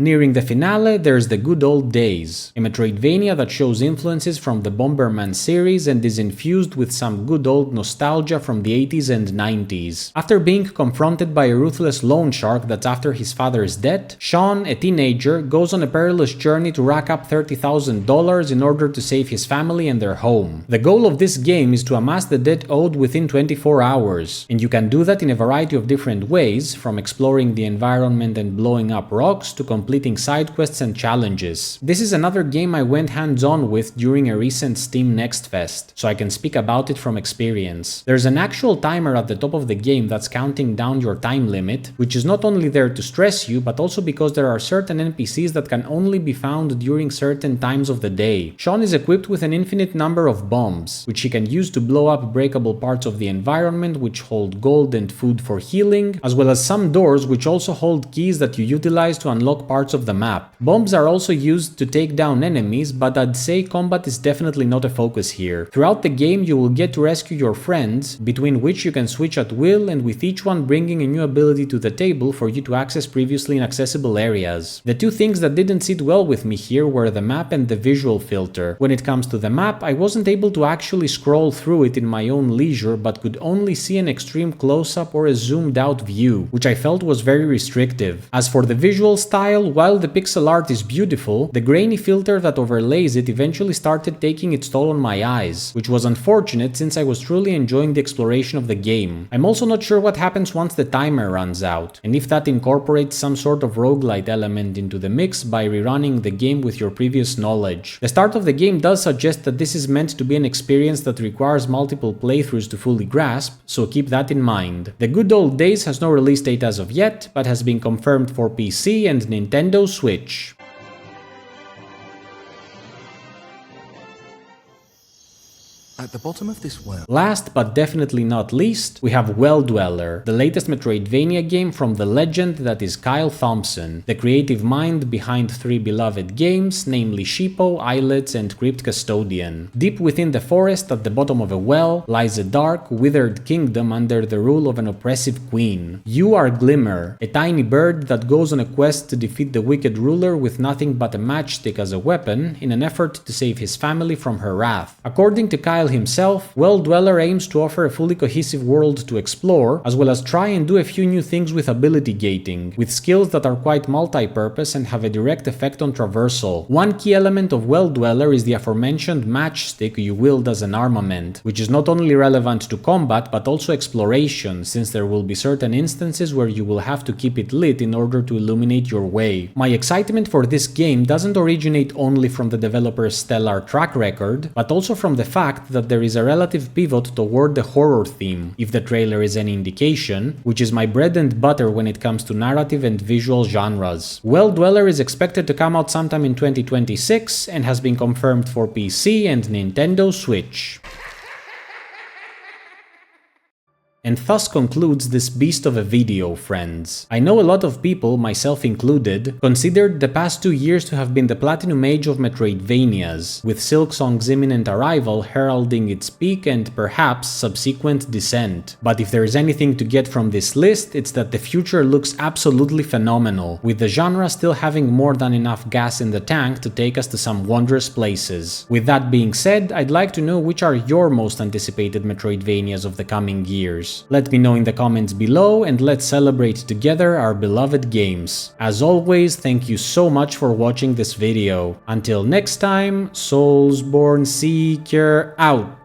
S1: Nearing the finale, there's The Good Old Days, a Metroidvania that shows influences from the Bomberman series and is infused with some good old nostalgia from the 80s and 90s. After being confronted by a ruthless loan shark that's after his father's debt, Sean, a teenager, goes on a perilous journey to rack up $30,000 in order to save his family and their home. The goal of this game is to amass the debt owed within 24 hours, and you can do that in a variety of different ways, from exploring the environment and blowing up rocks to completing side quests and challenges. This is another game I went hands-on with during a recent Steam Next Fest, so I can speak about it from experience. There's an actual timer at the top of the game that's counting down your time limit, which is not only there to stress you, but also because there are certain NPCs that can only be found during certain times of the day. Sean is equipped with an infinite number of bombs, which he can use to blow up breakable parts of the environment which hold gold and food for healing, as well as some doors which also hold keys that you utilize to unlock parts of the map. Bombs are also used to take down enemies, but I'd say combat is definitely not a focus here. Throughout the game you will get to rescue your friends, between which you can switch at will, and with each one bringing a new ability to the table for you to access previously inaccessible areas. The two things that didn't sit well with me here were the map and the visual filter. When it comes to the map, I wasn't able to actually scroll through it in my own leisure, but could only see an extreme close-up or a zoomed out view, which I felt was very restrictive. As for the visual style, style, while the pixel art is beautiful, the grainy filter that overlays it eventually started taking its toll on my eyes, which was unfortunate since I was truly enjoying the exploration of the game. I'm also not sure what happens once the timer runs out, and if that incorporates some sort of roguelite element into the mix by rerunning the game with your previous knowledge. The start of the game does suggest that this is meant to be an experience that requires multiple playthroughs to fully grasp, so keep that in mind. The Good Old Days has no release date as of yet, but has been confirmed for PC and Nintendo Switch.
S8: At the bottom of this well.
S1: Last but definitely not least, we have Well Dweller, the latest Metroidvania game from the legend that is Kyle Thompson, the creative mind behind 3 beloved games, namely Sheepo, Islets, and Crypt Custodian. Deep within the forest at the bottom of a well lies a dark, withered kingdom under the rule of an oppressive queen. You are Glimmer, a tiny bird that goes on a quest to defeat the wicked ruler with nothing but a matchstick as a weapon in an effort to save his family from her wrath. According to Kyle himself, Well Dweller aims to offer a fully cohesive world to explore, as well as try and do a few new things with ability gating, with skills that are quite multi-purpose and have a direct effect on traversal. One key element of Well Dweller is the aforementioned matchstick you wield as an armament, which is not only relevant to combat but also exploration, since there will be certain instances where you will have to keep it lit in order to illuminate your way. My excitement for this game doesn't originate only from the developer's stellar track record, but also from the fact that there is a relative pivot toward the horror theme, if the trailer is any indication, which is my bread and butter when it comes to narrative and visual genres. Well Dweller is expected to come out sometime in 2026 and has been confirmed for PC and Nintendo Switch. And thus concludes this beast of a video, friends. I know a lot of people, myself included, considered the past 2 years to have been the platinum age of Metroidvanias, with Silksong's imminent arrival heralding its peak and perhaps subsequent descent. But if there is anything to get from this list, it's that the future looks absolutely phenomenal, with the genre still having more than enough gas in the tank to take us to some wondrous places. With that being said, I'd like to know which are your most anticipated Metroidvanias of the coming years. Let me know in the comments below and let's celebrate together our beloved games. As always, thank you so much for watching this video. Until next time, Soulsborne Seeker out!